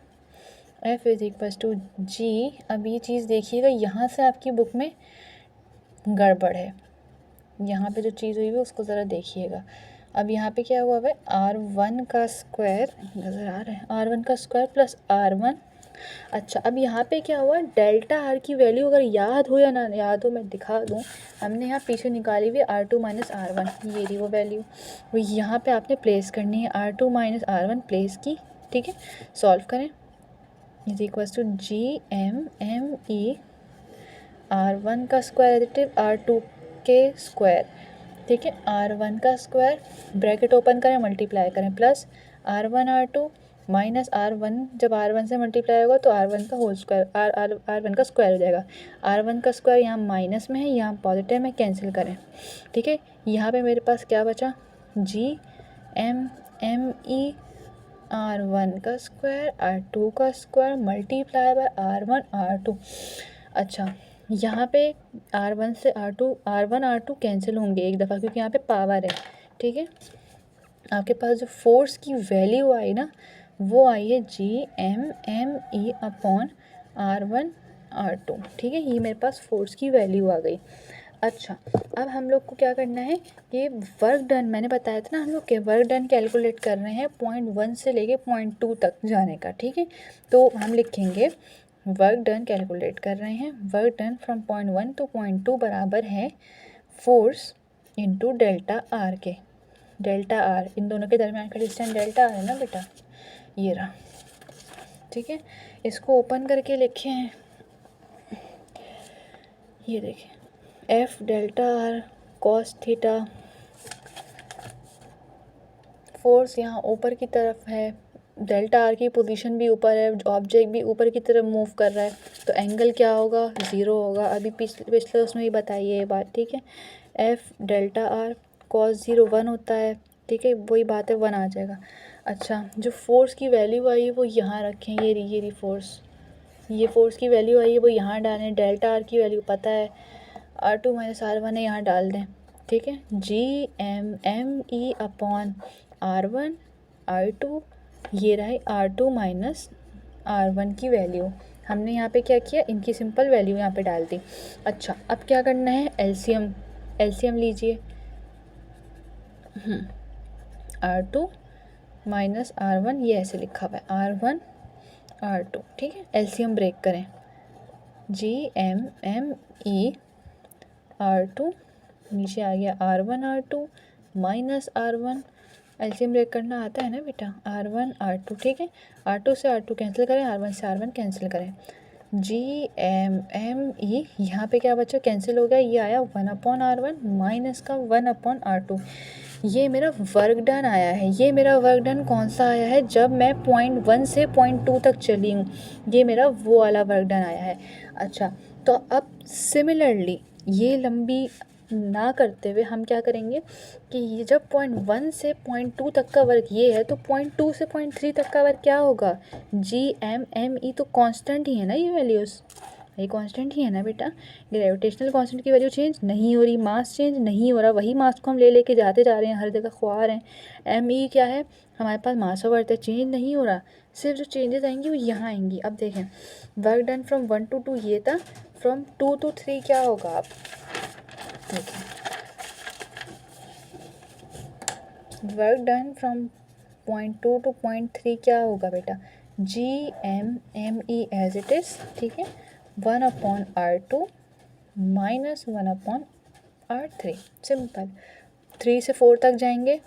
F is equals to G। अब ये चीज़ देखिएगा, यहाँ से आपकी बुक में गड़बड़ है, यहाँ पे जो चीज़ हुई है उसको ज़रा देखिएगा। अब यहाँ पे क्या हुआ है, r1 का स्क्वायर नज़र आ रहा है, r1 का स्क्वायर प्लस r1। अच्छा अब यहाँ पे क्या हुआ, डेल्टा आर की वैल्यू अगर याद हो या ना याद हो मैं दिखा दूँ, हमने यहाँ पीछे निकाली हुई r2 माइनस r1, ये रही वो वैल्यू, वो यहाँ पे आपने प्लेस करनी है, r2 माइनस r1 प्लेस की, ठीक है। सॉल्व करें, is equals to GM_ME r1 का स्क्वायर एडिटिव r2 के स्क्वायर, ठीक है, r1 का स्क्वायर ब्रैकेट ओपन करें मल्टीप्लाई करें plus r1 r2 minus r1, जब r1 से मल्टीप्लाई होगा तो r1 का होल स्क्वायर, r1 का स्क्वायर हो जाएगा, r1 का स्क्वायर यहाँ माइनस में है यहाँ पॉजिटिव में, कैंसिल करें, ठीक है। यहाँ पे मेरे पास क्या बचा, GM_ME r1 का स्क्वायर r2 का square multiply by r1 r2। अच्छा यहाँ पे r1 से r1 r2 कैंसिल होंगे एक दफ़ा, क्योंकि यहाँ पे पावर है, ठीक है। आपके पास जो फोर्स की वैल्यू आई ना, वो आई है GM_ME अपॉन r1 r2, ठीक है। ये मेरे पास फोर्स की वैल्यू आ गई। अच्छा अब हम लोग को क्या करना है, ये वर्क डन मैंने बताया था ना, हम लोग के वर्क डन कैलकुलेट कर रहे हैं 0.1 से लेके 0.2 तक जाने का, ठीक है। तो हम लिखेंगे वर्क डन कैलकुलेट कर रहे हैं, वर्क डन फ्रॉम 0.1 टू 0.2 बराबर है फोर्स इंटू डेल्टा आर के, डेल्टा आर इन दोनों के दरमियान का डिस्टेंस डेल्टा आर है ना बेटा, ये रहा, ठीक है। इसको ओपन करके लिखे हैं, ये देखें, F delta R cos theta, force यहाँ ऊपर की तरफ है, डेल्टा आर की पोजीशन भी ऊपर है, ऑब्जेक्ट भी ऊपर की तरफ मूव कर रहा है, तो एंगल क्या होगा, 0 होगा। अभी पिछले उसमें ही बताइए ये बात, ठीक है। F डेल्टा आर कॉस 0 1 होता है, ठीक है, वही बात है, 1 आ जाएगा। अच्छा जो फोर्स की वैल्यू आई है वो यहाँ रखें, ये रही फोर्स, ये फोर्स की वैल्यू आई है वो यहाँ डालें, डेल्टा आर की वैल्यू पता है r2 माइनस r1 है, यहाँ डाल दें, ठीक है। GM_ME अपॉन r1 r2, ये रहा r2 माइनस r1 की वैल्यू, हमने यहाँ पे क्या किया, इनकी सिंपल वैल्यू यहाँ पे डाल दी। अच्छा अब क्या करना है, एलसीएम लीजिए, r2 माइनस r1, ये ऐसे लिखा हुआ है r1 r2, ठीक है। एलसीएम ब्रेक करें, GM_ME r2 नीचे आ गया r1 r2 minus r1, LCM break करना आता है ना बेटा, r1 r2, ठीक है। r2 से r2 कैंसिल करें, r1 से r1 कैंसिल करें, GM_ME यहाँ पे क्या बचा, कैंसिल हो गया, ये आया 1/r1 माइनस का 1/r2, ये मेरा वर्क डन आया है। ये मेरा वर्क डन कौन सा आया है, जब मैं 0.1 से 0.2 तक चली हूँ, ये मेरा वो वाला वर्क डन आया है। अच्छा तो अब सिमिलरली ये लंबी ना करते हुए हम क्या करेंगे कि ये जब 0.1 से 0.2 तक का वर्क ये है, तो 0.2 से 0.3 तक का वर्क क्या होगा, GM_ME तो कांस्टेंट ही है ना, ये वैल्यूज़ ये कांस्टेंट ही है ना बेटा। ग्रेविटेशनल कांस्टेंट की वैल्यू चेंज नहीं हो रही, मास चेंज नहीं हो रहा, वही मास को हम ले लेके जाते जा रहे हैं, हर जगह ख्वार हैं। ME क्या है, हमारे पास मास ऑफ अर्थ है, चेंज नहीं हो रहा, सिर्फ जो चेंजेस आएंगी वो यहाँ आएंगी। अब देखें वर्क डन फ्रॉम 1 to 2 ये था, फ्रॉम 2 to 3 क्या होगा, आप देखें वर्क डन फ्रॉम 0.2 to 0.3 क्या होगा बेटा, GM_ME एज इट इज़, ठीक है, 1/r2 माइनस 1/r3, सिंपल। 3 से 4 तक जाएंगे,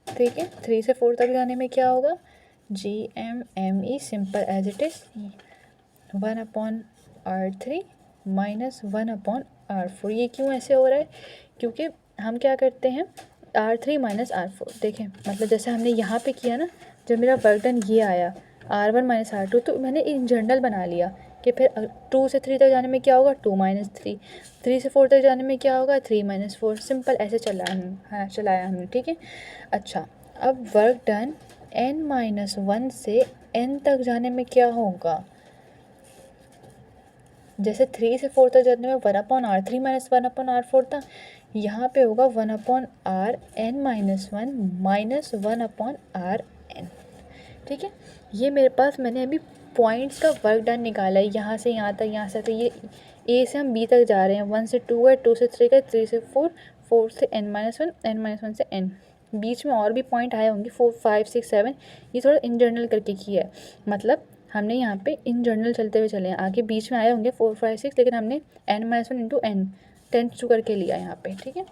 ठीक है, 3 से 4 तक जाने में क्या होगा, GM_ME simple as it is 1/r3 minus 1/r2, R4। ये क्यों ऐसे हो रहा है? क्योंकि हम क्या करते हैं, R3 माइनस R4। देखें, मतलब जैसे हमने यहाँ पे किया ना, जब मेरा वर्क डन ये आया R1 माइनस R2, तो मैंने इन जनरल बना लिया कि फिर 2 से 3 तक जाने में क्या होगा, 2 माइनस 3, 3 से 4 तक जाने में क्या होगा, 3 माइनस 4। सिंपल ऐसे चलाया हमने, ठीक है। अच्छा, अब वर्क डन n-1 से n तक जाने में क्या होगा, जैसे 3 से 4 तक जाने में 1/R3 माइनस 1/R4 था, यहाँ पे होगा 1/Rn-1 माइनस 1/Rn। ठीक है, ये मेरे पास मैंने अभी पॉइंट्स का वर्क डन निकाला है, यहाँ से यहाँ तक, यहाँ से, तो ये ए से हम बी तक जा रहे हैं। 1 से 2 है, 2 से 3 है, 3 से 4, 4 से n-1, n-1 से n। बीच में और भी पॉइंट आए होंगे 4, 5, 6, 7, ये थोड़ा इन जनरल करके किया है, मतलब हमने यहाँ पे इन जनरल चलते हुए चले हैं। आगे बीच में आए होंगे 4, 5, 6, लेकिन हमने n-1 इंटू n 10 करके लिया यहाँ पे, ठीक है।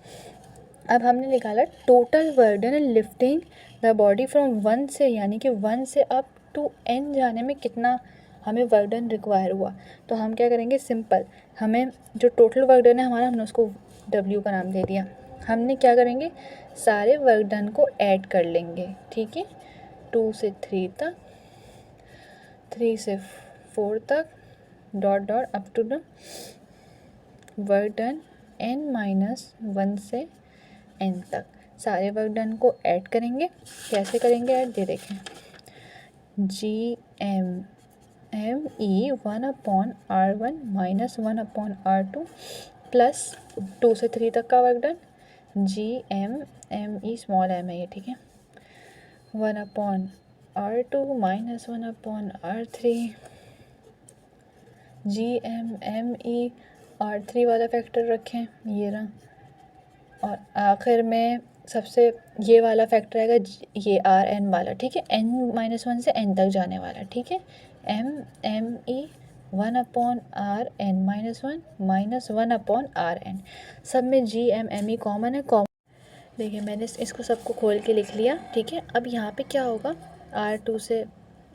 अब हमने निकाला total work done in lifting the body from 1 से, यानी कि 1 से अप टू n जाने में कितना हमें वर्क डन रिक्वायर हुआ। तो हम क्या करेंगे, सिंपल, हमें जो टोटल वर्क डन है हमारा, हमने उसको W का नाम दे दिया। हमने क्या करेंगे, सारे वर्क डन को ऐड कर लेंगे, ठीक है। 2 से 3 तक, 3 से 4 तक, dot dot up to the work done n-1 से n तक, सारे वर्क डन को ऐड करेंगे। कैसे करेंगे ऐड, ये देखें, GMME 1/R1 minus 1/R2 plus 2 से 3 तक का work done, GMME small m है ये, ठीक है, 1/R2 minus 1/R3, GMME R3 वाला फैक्टर रखें, ये रहा, और आखिर में सबसे ये वाला फैक्टर आएगा, ये Rn वाला, ठीक है, n-1 से n तक जाने वाला, ठीक है। MME 1/Rn-1 माइनस 1/Rn, सब में GMME कॉमन है, देखिए मैंने इसको सबको खोल के लिख लिया, ठीक है। अब यहाँ पे क्या होगा, R2 से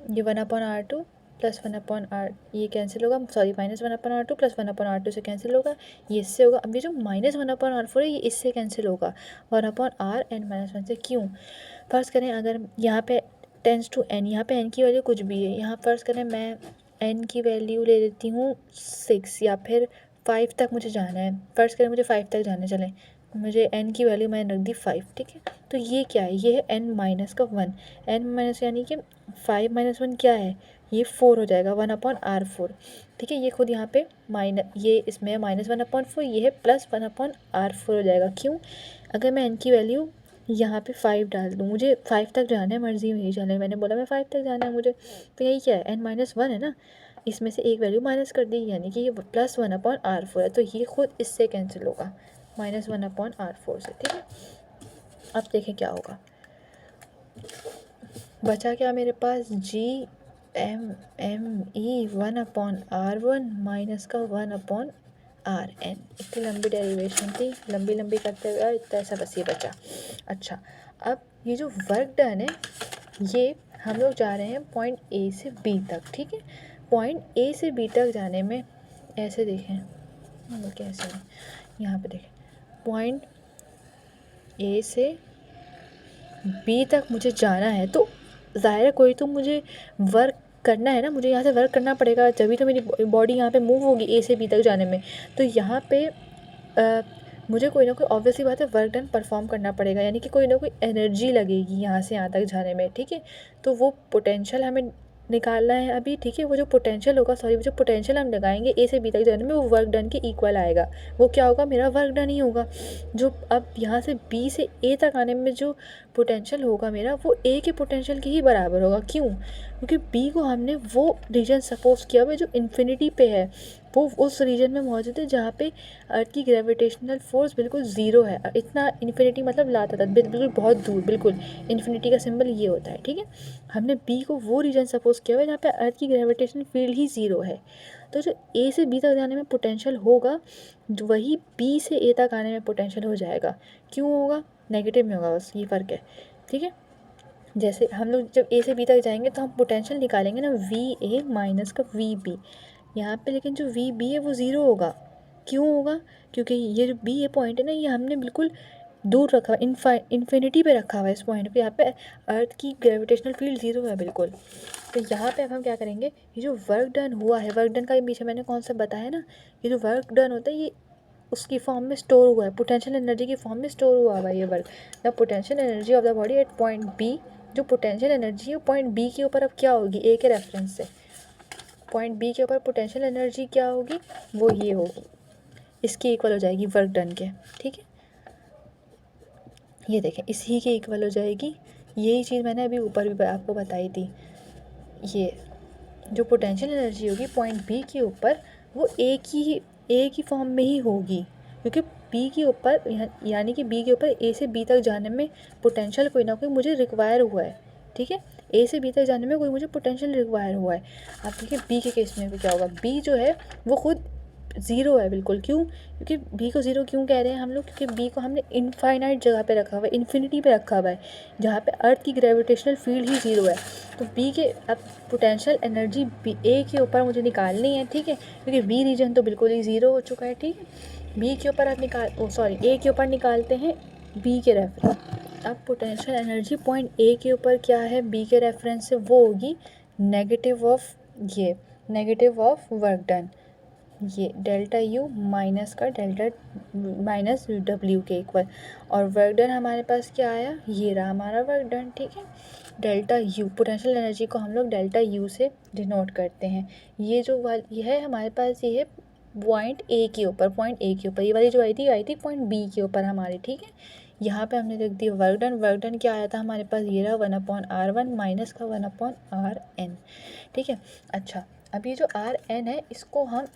ये 1/R2 प्लस 1/R, ये कैंसिल होगा, sorry minus 1/R2 plus 1/R2 से कैंसिल होगा, ये इससे होगा। अब ये जो माइनस 1/R4 है, ये इससे कैंसिल होगा 1/Rn-1 से। क्यों, फ़र्ज़ करें अगर यहाँ पे टेंस टू n, यहाँ पे n की वैल्यू कुछ भी है, यहाँ फ़र्ज़ करें मैं n की वैल्यू ले लेती हूँ 6 या फिर 5 तक मुझे जाना है, फ़र्ज़ करें मुझे 5 तक जाने चलें, मुझे n की वैल्यू मैंने रख दी 5, ठीक है। तो ये क्या है, ये है n माइनस का 1, n माइनस यानी कि 5 माइनस 1 क्या है, ये 4 हो जाएगा 1/R4, ठीक है। ये खुद यहाँ पे ये इसमें माइनस 1/4, ये है प्लस 1/R4 हो जाएगा। क्यों, अगर मैं n की वैल्यू यहाँ पे 5 डाल दूँ, मुझे 5 तक जाना है, मर्जी मेरी चले, मैंने बोला मैं 5 तक जाना है मुझे, तो यही क्या है, n-1 है ना, इसमें से एक वैल्यू माइनस कर दी, यानी कि ये प्लस 1/R4 है, तो ये खुद इससे कैंसिल होगा माइनस 1/R4 से, ठीक है। अब देखें क्या होगा, बचा क्या मेरे पास, GMME 1/R1 माइनस का 1/Rn। इतनी लंबी डेरिवेशन थी, लंबी करते हुए इतना ऐसा बस ये बचा। अच्छा, अब ये जो वर्क डन है, ये हम लोग जा रहे हैं पॉइंट A से B तक, ठीक है। पॉइंट A से B तक जाने में ऐसे देखें, कैसे, यहाँ पे देखें, पॉइंट A से B तक मुझे जाना है, तो ज़ाहिर है कोई तो मुझे वर्क करना है ना, मुझे यहाँ से वर्क करना पड़ेगा, तभी तो मेरी बॉडी यहाँ पे मूव होगी A से B तक जाने में। तो यहाँ पे मुझे कोई ना कोई ऑब्वियसली बात है वर्क डन परफॉर्म करना पड़ेगा, यानी कि कोई ना कोई एनर्जी लगेगी यहाँ से यहाँ तक जाने में, ठीक है। तो वो पोटेंशियल हमें निकालना है अभी, ठीक है। वो जो पोटेंशियल होगा, वो जो पोटेंशियल हम लगाएंगे A से B तक जाने में, वो वर्क डन के इक्वल आएगा। वो क्या होगा, मेरा वर्क डन ही होगा। जो अब यहाँ से B से A तक आने में जो पोटेंशियल होगा मेरा, वो A के पोटेंशियल के ही बराबर होगा। क्यों, क्योंकि B को हमने वो रीजन सपोज किया हुआ जो इन्फिनिटी पे है, वो उस रीजन में मौजूद है जहाँ पे अर्थ की ग्रेविटेशनल फोर्स बिल्कुल ज़ीरो है। इतना इन्फिनिटी मतलब लाता बिल्कुल बहुत दूर, बिल्कुल इन्फिनिटी का सिंबल ये होता है, ठीक है। हमने B को वो रीजन सपोज किया हुआ है जहाँ पे अर्थ की ग्रेविटेशनल फील्ड ही ज़ीरो है। तो जो A से B तक जाने में पोटेंशियल होगा, वही B से A तक आने में पोटेंशियल हो जाएगा। क्यों होगा, नेगेटिव में होगा, बस ये फ़र्क है, ठीक है। जैसे हम लोग जब A से B तक जाएंगे तो हम पोटेंशियल निकालेंगे ना, VA माइनस का VB, यहाँ पे लेकिन जो VB है वो ज़ीरो होगा, क्यों होगा? क्योंकि ये जो बी ये पॉइंट है ना, ये हमने बिल्कुल दूर रखा है, इन्फिनिटी पे रखा हुआ है इस पॉइंट पे। यहाँ पे अर्थ की ग्रेविटेशनल फील्ड 0 है बिल्कुल। तो यहाँ पे अब हम क्या करेंगे, ये जो वर्क डन हुआ है, वर्क डन का ये पीछे मैंने कौन सा बताया ना, ये जो वर्क डन होता है ये उसकी फॉर्म में स्टोर हुआ है, पोटेंशियल एनर्जी की फॉर्म में स्टोर हुआ है ये work. The potential energy of the body at point B, जो पोटेंशियल एनर्जी है पॉइंट बी के ऊपर अब क्या होगी, ए के रेफरेंस से पॉइंट बी के ऊपर पोटेंशियल एनर्जी क्या होगी, वो ये होगी, इसकी इक्वल हो जाएगी वर्क डन के। ठीक है, ये देखें इसी के इक्वल हो जाएगी। यही चीज़ मैंने अभी ऊपर भी आपको बताई थी। ये जो पोटेंशियल एनर्जी होगी पॉइंट बी के ऊपर, वो ए की फॉर्म में ही होगी, क्योंकि बी के ऊपर यानी कि बी के ऊपर ए से बी तक जाने में पोटेंशियल कोई ना कोई मुझे रिक्वायर हुआ है। ठीक है, ए से बी तक जाने में कोई मुझे पोटेंशियल रिक्वायर हुआ है। अब देखिए बी के केस में भी क्या होगा, बी जो है वो खुद 0 है बिल्कुल। क्यों? क्योंकि बी को 0 क्यों कह रहे हैं हम लोग, क्योंकि बी को हमने इनफाइनाइट जगह पे रखा हुआ है, इन्फिनिटी पे रखा हुआ है, जहाँ पे अर्थ की ग्रेविटेशनल फील्ड ही 0 है। तो बी के अब पोटेंशियल एनर्जी बी ए के ऊपर मुझे निकालनी है। ठीक है, क्योंकि बी रीजन तो बिल्कुल ही 0 हो चुका है। ठीक है, बी के ऊपर आप ए के ऊपर निकालते हैं बी के रेफरेंस। अब पोटेंशियल एनर्जी पॉइंट ए के ऊपर क्या है बी के रेफरेंस से, वो होगी नेगेटिव ऑफ वर्क डन, ये डेल्टा यू माइनस का डेल्टा माइनस डब्ल्यू के इक्वल। और वर्क डन हमारे पास क्या आया, ये रहा हमारा वर्क डन। ठीक है, डेल्टा यू, पोटेंशियल एनर्जी को हम लोग डेल्टा यू से डिनोट करते हैं। ये जो वाली है हमारे पास, ये है पॉइंट ए के ऊपर, ये वाली जो आई थी पॉइंट बी के ऊपर हमारी। ठीक है, यहाँ पे हमने लिख दी वर्क डन क्या आया था हमारे पास, ये रहा 1/r1 माइनस का 1/rn। ठीक है, अच्छा अब ये जो rn है इसको हम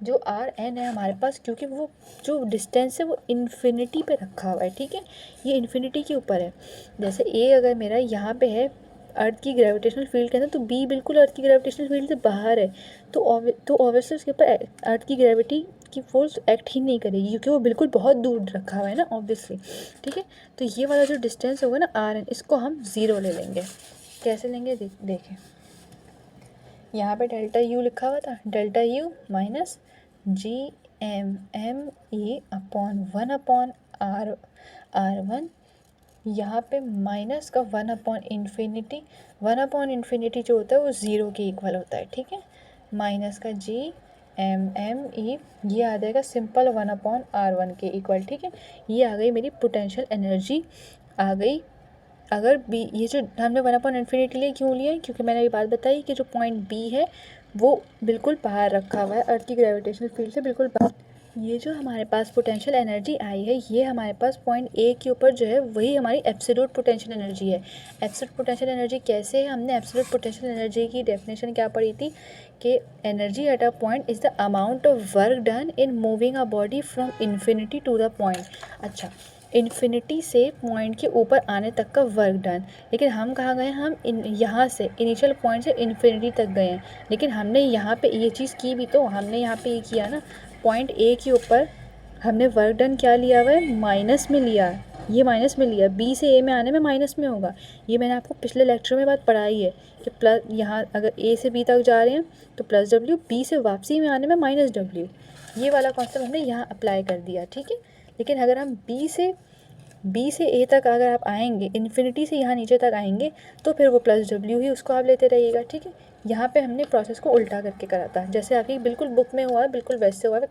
जो rn है हमारे पास, क्योंकि वो जो डिस्टेंस है वो इन्फिनिटी पे रखा हुआ है। ठीक है, ये इन्फिनिटी के ऊपर है। जैसे ए अगर मेरा यहाँ पे है अर्थ की ग्रेविटेशनल फील्ड के अंदर, तो बी बिल्कुल अर्थ की ग्रेविटेशनल फील्ड से बाहर है, तो ऑब्वियसली उसके ऊपर अर्थ की ग्रेविटी की फोर्स एक्ट ही नहीं करेगी, क्योंकि वो बिल्कुल बहुत दूर रखा हुआ है ना ऑब्वियसली। ठीक है, तो ये वाला जो डिस्टेंस होगा ना rn, इसको हम 0 ले लेंगे। कैसे लेंगे देखें, यहाँ पे डेल्टा यू लिखा हुआ था, delta U minus GMME upon 1/r1, यहाँ पे माइनस का 1/इन्फिनिटी जो होता है वो 0 के इक्वल होता है। ठीक है, माइनस का GMME, ये आ जाएगा सिंपल 1/r1 के इक्वल। ठीक है, ये आ गई मेरी पोटेंशियल एनर्जी आ गई। अगर बी, ये जो हमने 1/इन्फिनिटी लिए क्यों लिए, क्योंकि मैंने ये बात बताई कि जो पॉइंट बी है वो बिल्कुल बाहर रखा हुआ है अर्थ की ग्रेविटेशनल फील्ड से बिल्कुल बाहर। ये जो हमारे पास पोटेंशियल एनर्जी आई है, ये हमारे पास पॉइंट ए के ऊपर जो है वही हमारी एब्सोल्यूट पोटेंशियल एनर्जी है। एब्सोल्यूट पोटेंशियल एनर्जी कैसे है, हमने एब्सोल्यूट पोटेंशियल एनर्जी की डेफिनेशन क्या पढ़ी थी कि energy at a point is the amount of work done in moving a body from infinity to the point. अच्छा, इन्फिनिटी से पॉइंट के ऊपर आने तक का वर्क डन, लेकिन हम कहाँ गए, हम यहाँ से इनिशियल पॉइंट से इन्फिनिटी तक गए हैं, लेकिन हमने यहाँ पे ये चीज़ की भी, तो हमने यहाँ पे ये किया ना, पॉइंट ए के ऊपर हमने वर्क डन क्या लिया हुआ है, माइनस में लिया, ये माइनस में लिया, बी से ए में आने में माइनस में होगा। ये मैंने आपको पिछले लेक्चर में बात पढ़ाई है कि प्लस, यहाँ अगर ए से बी तक जा रहे हैं तो प्लस डब्ल्यू, बी से वापसी में आने में माइनस डब्ल्यू, ये वाला कॉन्सेप्ट हमने यहाँ अप्लाई कर दिया। ठीक है, लेकिन अगर हम बी से ए तक अगर आप आएंगे, इन्फिनिटी से यहाँ नीचे तक आएंगे, तो फिर वो प्लस डब्ल्यू ही उसको आप लेते रहिएगा। ठीक है, यहाँ पे हमने प्रोसेस को उल्टा करके करा था, जैसे आपकी बिल्कुल बुक में हुआ है बिल्कुल वैसे हुआ है,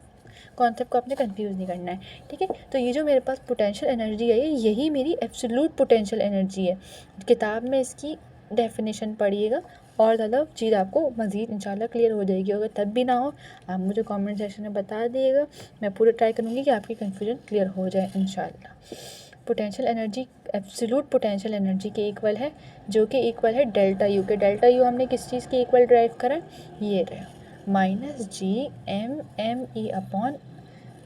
कॉन्सेप्ट को आपने कंफ्यूज नहीं करना है। ठीक है, तो ये जो मेरे पास पोटेंशियल एनर्जी है, यही मेरी एब्सोल्यूट पोटेंशियल एनर्जी है। किताब में इसकी डेफिनेशन पढ़िएगा और ज़्यादा चीज़ आपको मज़ीद इंशाल्लाह क्लियर हो जाएगी। अगर तब भी ना हो, आप मुझे कमेंट सेक्शन में बता दिएगा, मैं पूरा ट्राई करूँगी कि आपकी कन्फ्यूजन क्लियर हो जाए इंशाल्लाह। Potential energy absolute potential energy के इक्वल है, जो कि इक्वल है डेल्टा यू के। डेल्टा यू हमने किस चीज़ के इक्वल ड्राइव करा, ये रहा माइनस GMME अपॉन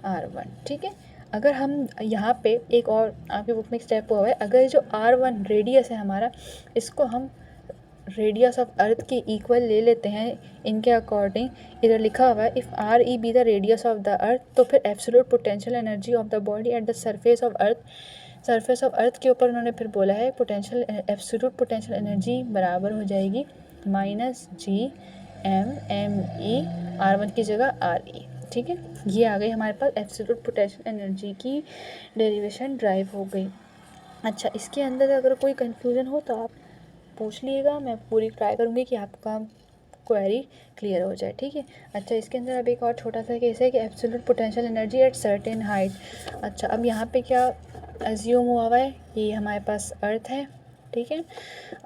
r1। ठीक है, अगर हम यहाँ पे एक और आपकी बुक में स्टेप हुआ है, अगर जो r1 रेडियस है हमारा, इसको हम रेडियस ऑफ अर्थ के इक्वल ले लेते हैं, इनके अकॉर्डिंग इधर लिखा हुआ है if RE be the radius of the earth, तो फिर absolute potential energy of the body at the surface of earth के ऊपर उन्होंने फिर बोला है पोटेंशियल एब्सोल्यूट पोटेंशियल एनर्जी बराबर हो जाएगी माइनस GMME, r1 की जगह RE। ठीक है, ये आ गई हमारे पास एब्सोल्यूट पोटेंशियल एनर्जी की डेरिवेशन ड्राइव हो गई। अच्छा, इसके अंदर अगर कोई कन्फ्यूज़न हो तो आप पूछ लीजिएगा, मैं पूरी ट्राई करूँगी कि आपका क्वेरी क्लियर हो जाए। ठीक है, अच्छा इसके अंदर अब एक और छोटा सा केस है कि absolute potential energy at certain height. अच्छा, अब यहाँ पे क्या एज्यूम हुआ हुआ है, ये हमारे पास अर्थ है। ठीक है,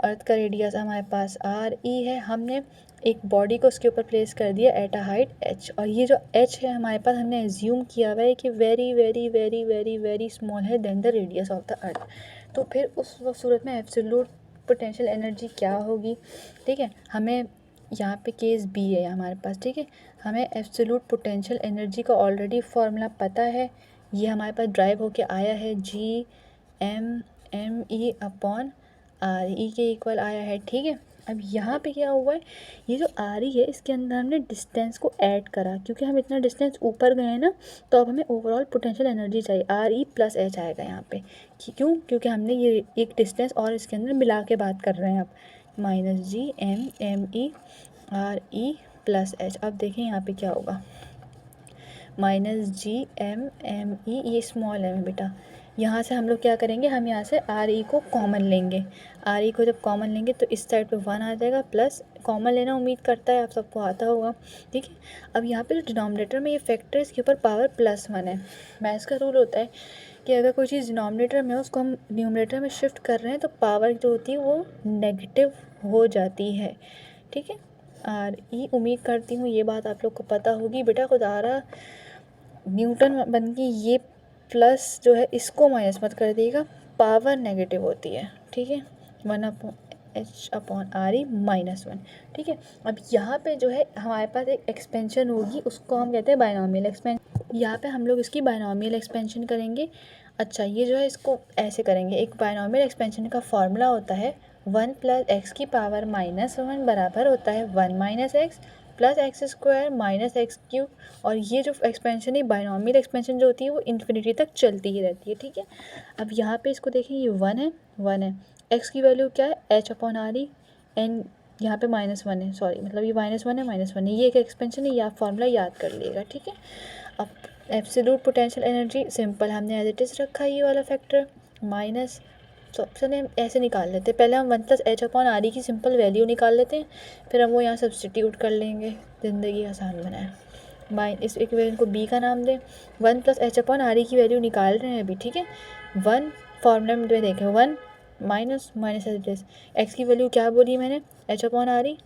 अर्थ का रेडियस हमारे पास आर ई है, हमने एक बॉडी को उसके ऊपर प्लेस कर दिया एट अ हाइट एच, और ये जो एच है हमारे पास हमने एज्यूम किया हुआ है कि very very very very very small है than the radius of the earth. तो फिर उस सूरत में एब्सोल्यूट पोटेंशियल एनर्जी क्या होगी। ठीक है, हमें यहाँ पे केस बी है हमारे पास। ठीक है, हमें एब्सोल्यूट पोटेंशियल एनर्जी का ऑलरेडी फार्मूला पता है, ये हमारे पास ड्राइव होके आया है G M E upon R E के इक्वल आया है। ठीक है, अब यहाँ पे क्या हुआ है, ये जो आर ई है इसके अंदर हमने डिस्टेंस को ऐड करा, क्योंकि हम इतना डिस्टेंस ऊपर गए हैं ना, तो अब हमें ओवरऑल पोटेंशियल एनर्जी चाहिए, आर ई प्लस एच आएगा यहाँ पे। क्यों, क्योंकि हमने ये एक डिस्टेंस और इसके अंदर मिला के बात कर रहे हैं। अब minus G M E R E plus H. अब देखें यहाँ पे क्या होगा, माइनस जी एम ई, ये स्मॉल है बेटा, यहाँ से हम लोग क्या करेंगे, हम यहाँ से आर ई को कॉमन लेंगे। आर ई को जब कॉमन लेंगे तो इस साइड पे 1 आ जाएगा, प्लस कॉमन लेना उम्मीद करता है आप सबको आता होगा। ठीक है, अब यहाँ पे जो डिनोमिनेटर में ये फैक्टर है इसके ऊपर पावर +1 है। मैथ्स का रूल होता है कि अगर कोई चीज़ डिनोमिनेटर में हो उसको हम न्यूमरेटर में शिफ्ट कर रहे हैं तो पावर जो होती है वो नेगेटिव हो जाती है। ठीक है, आर ई, उम्मीद करती हूँ ये बात आप लोग को पता होगी। बेटा खुदारा न्यूटन बन के ये प्लस जो है इसको माइनस मत कर दिएगा, पावर नेगेटिव होती है। ठीक है, 1/h/RE -1। ठीक है, अब यहाँ पे जो है हमारे पास एक एक्सपेंशन होगी, उसको हम कहते हैं बायनॉमियल एक्सपेंशन। यहाँ पे हम लोग इसकी बायनॉमियल एक्सपेंशन करेंगे। अच्छा, ये जो है इसको ऐसे करेंगे, एक बायनॉमियल एक्सपेंशन का फॉर्मूला होता है 1 + x⁻1 बराबर होता है 1 - x + x² - x³ और ये जो एक्सपेंशन है बायनॉमियल एक्सपेंशन जो होती है वो इन्फिनिटी तक चलती ही रहती है। ठीक है, अब यहाँ पे इसको देखें, ये 1 है, x की वैल्यू क्या है h/RE, एन यहाँ पे -1 है, सॉरी मतलब ये -1 है, ये एक एक्सपेंशन है, ये आप फार्मूला याद कर लीजिएगा। ठीक है, अब एब्सोल्यूट पोटेंशियल एनर्जी सिंपल हमने एज इट इज़ रखा, ये वाला फैक्टर माइनस, तो ऑप्शन हम ऐसे निकाल लेते हैं, पहले हम 1 + h/RE की सिंपल वैल्यू निकाल लेते हैं, फिर हम वो यहाँ सब्सटीट्यूट कर लेंगे, ज़िंदगी आसान बनाए। इस इक्वेशन को b का नाम दें, 1 + h/RE की वैल्यू निकाल रहे हैं अभी। ठीक है, 1 फॉर्मूला में देखें, 1 minus as it is, x की वैल्यू क्या बोली मैंने, h/RE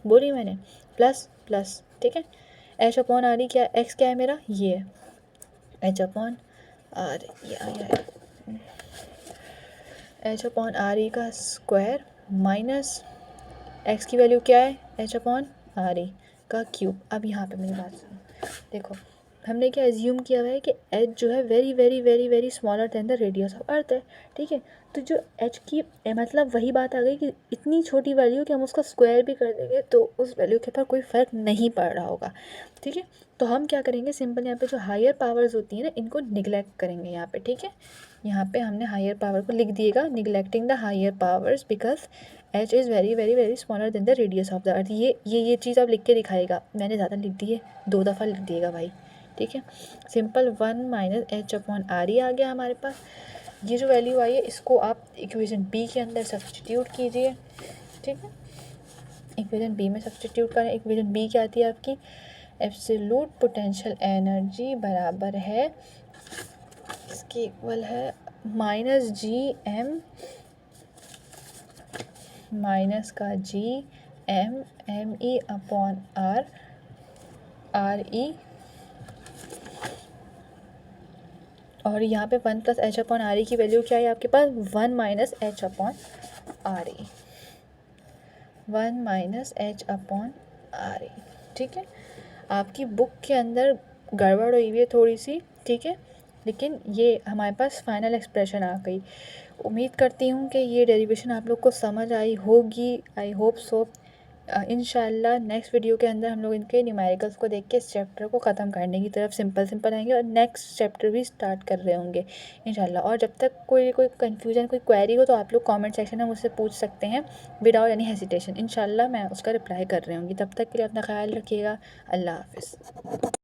बोली मैंने, प्लस प्लस। ठीक है, h/RE क्या, x क्या है मेरा, ये है h/RE, h/RE का स्क्वायर माइनस x की वैल्यू क्या है, h/RE का क्यूब। अब यहाँ पे मेरी बात सुनो, देखो हमने क्या एज्यूम किया हुआ है कि h जो है very very very very smaller than the radius of earth है। ठीक है, तो जो h की मतलब वही बात आ गई कि इतनी छोटी वैल्यू कि हम उसका स्क्वायर भी कर देंगे तो उस वैल्यू के ऊपर कोई फ़र्क नहीं पड़ रहा होगा। ठीक है, तो हम क्या करेंगे, सिंपल यहाँ पे जो हायर पावर्स होती हैं ना इनको निगलेक्ट करेंगे यहाँ पे। ठीक है, यहाँ पे हमने हायर पावर को लिख दिएगा, neglecting the higher powers because h is very very very smaller than the radius of the earth. ये चीज़ आप लिख के दिखाएगा, मैंने ज़्यादा लिख दी है, 2 दफ़ा लिख दिएगा भाई। ठीक है, सिंपल 1 - h/RE आ गया हमारे पास। ये जो वैल्यू आई है इसको आप इक्वेशन बी के अंदर सब्सटीट्यूट कीजिए। ठीक है, इक्वेशन बी में सब्सटीट्यूट करें, इक्वेशन बी क्या आती है आपकी, एब्सोल्यूट पोटेंशियल एनर्जी बराबर है, इसके इक्वल है -GM माइनस का GM/RE और यहाँ पे 1 + h/RE की वैल्यू क्या है आपके पास, 1 - h/RE, 1 - h/RE। ठीक है, आपकी बुक के अंदर गड़बड़ हुई हुई है थोड़ी सी। ठीक है, लेकिन ये हमारे पास फाइनल एक्सप्रेशन आ गई। उम्मीद करती हूँ कि ये डेरिवेशन आप लोग को समझ आई होगी, आई होप सो। इंशाल्लाह नेक्स्ट वीडियो के अंदर हम लोग इनके न्यूमेरिकल्स को देख के इस चैप्टर को ख़त्म करने की तरफ सिंपल आएंगे और नेक्स्ट चैप्टर भी स्टार्ट कर रहे होंगे इंशाल्लाह। और जब तक कोई कन्फ्यूजन, कोई क्वेरी हो तो आप लोग कमेंट सेक्शन में मुझसे पूछ सकते हैं विदाउट एनी हेजिटेशन, इंशाल्लाह मैं उसका रिप्लाई कर रही होंगी। तब तक के लिए अपना ख्याल रखिएगा, अल्लाह हाफ़िज़।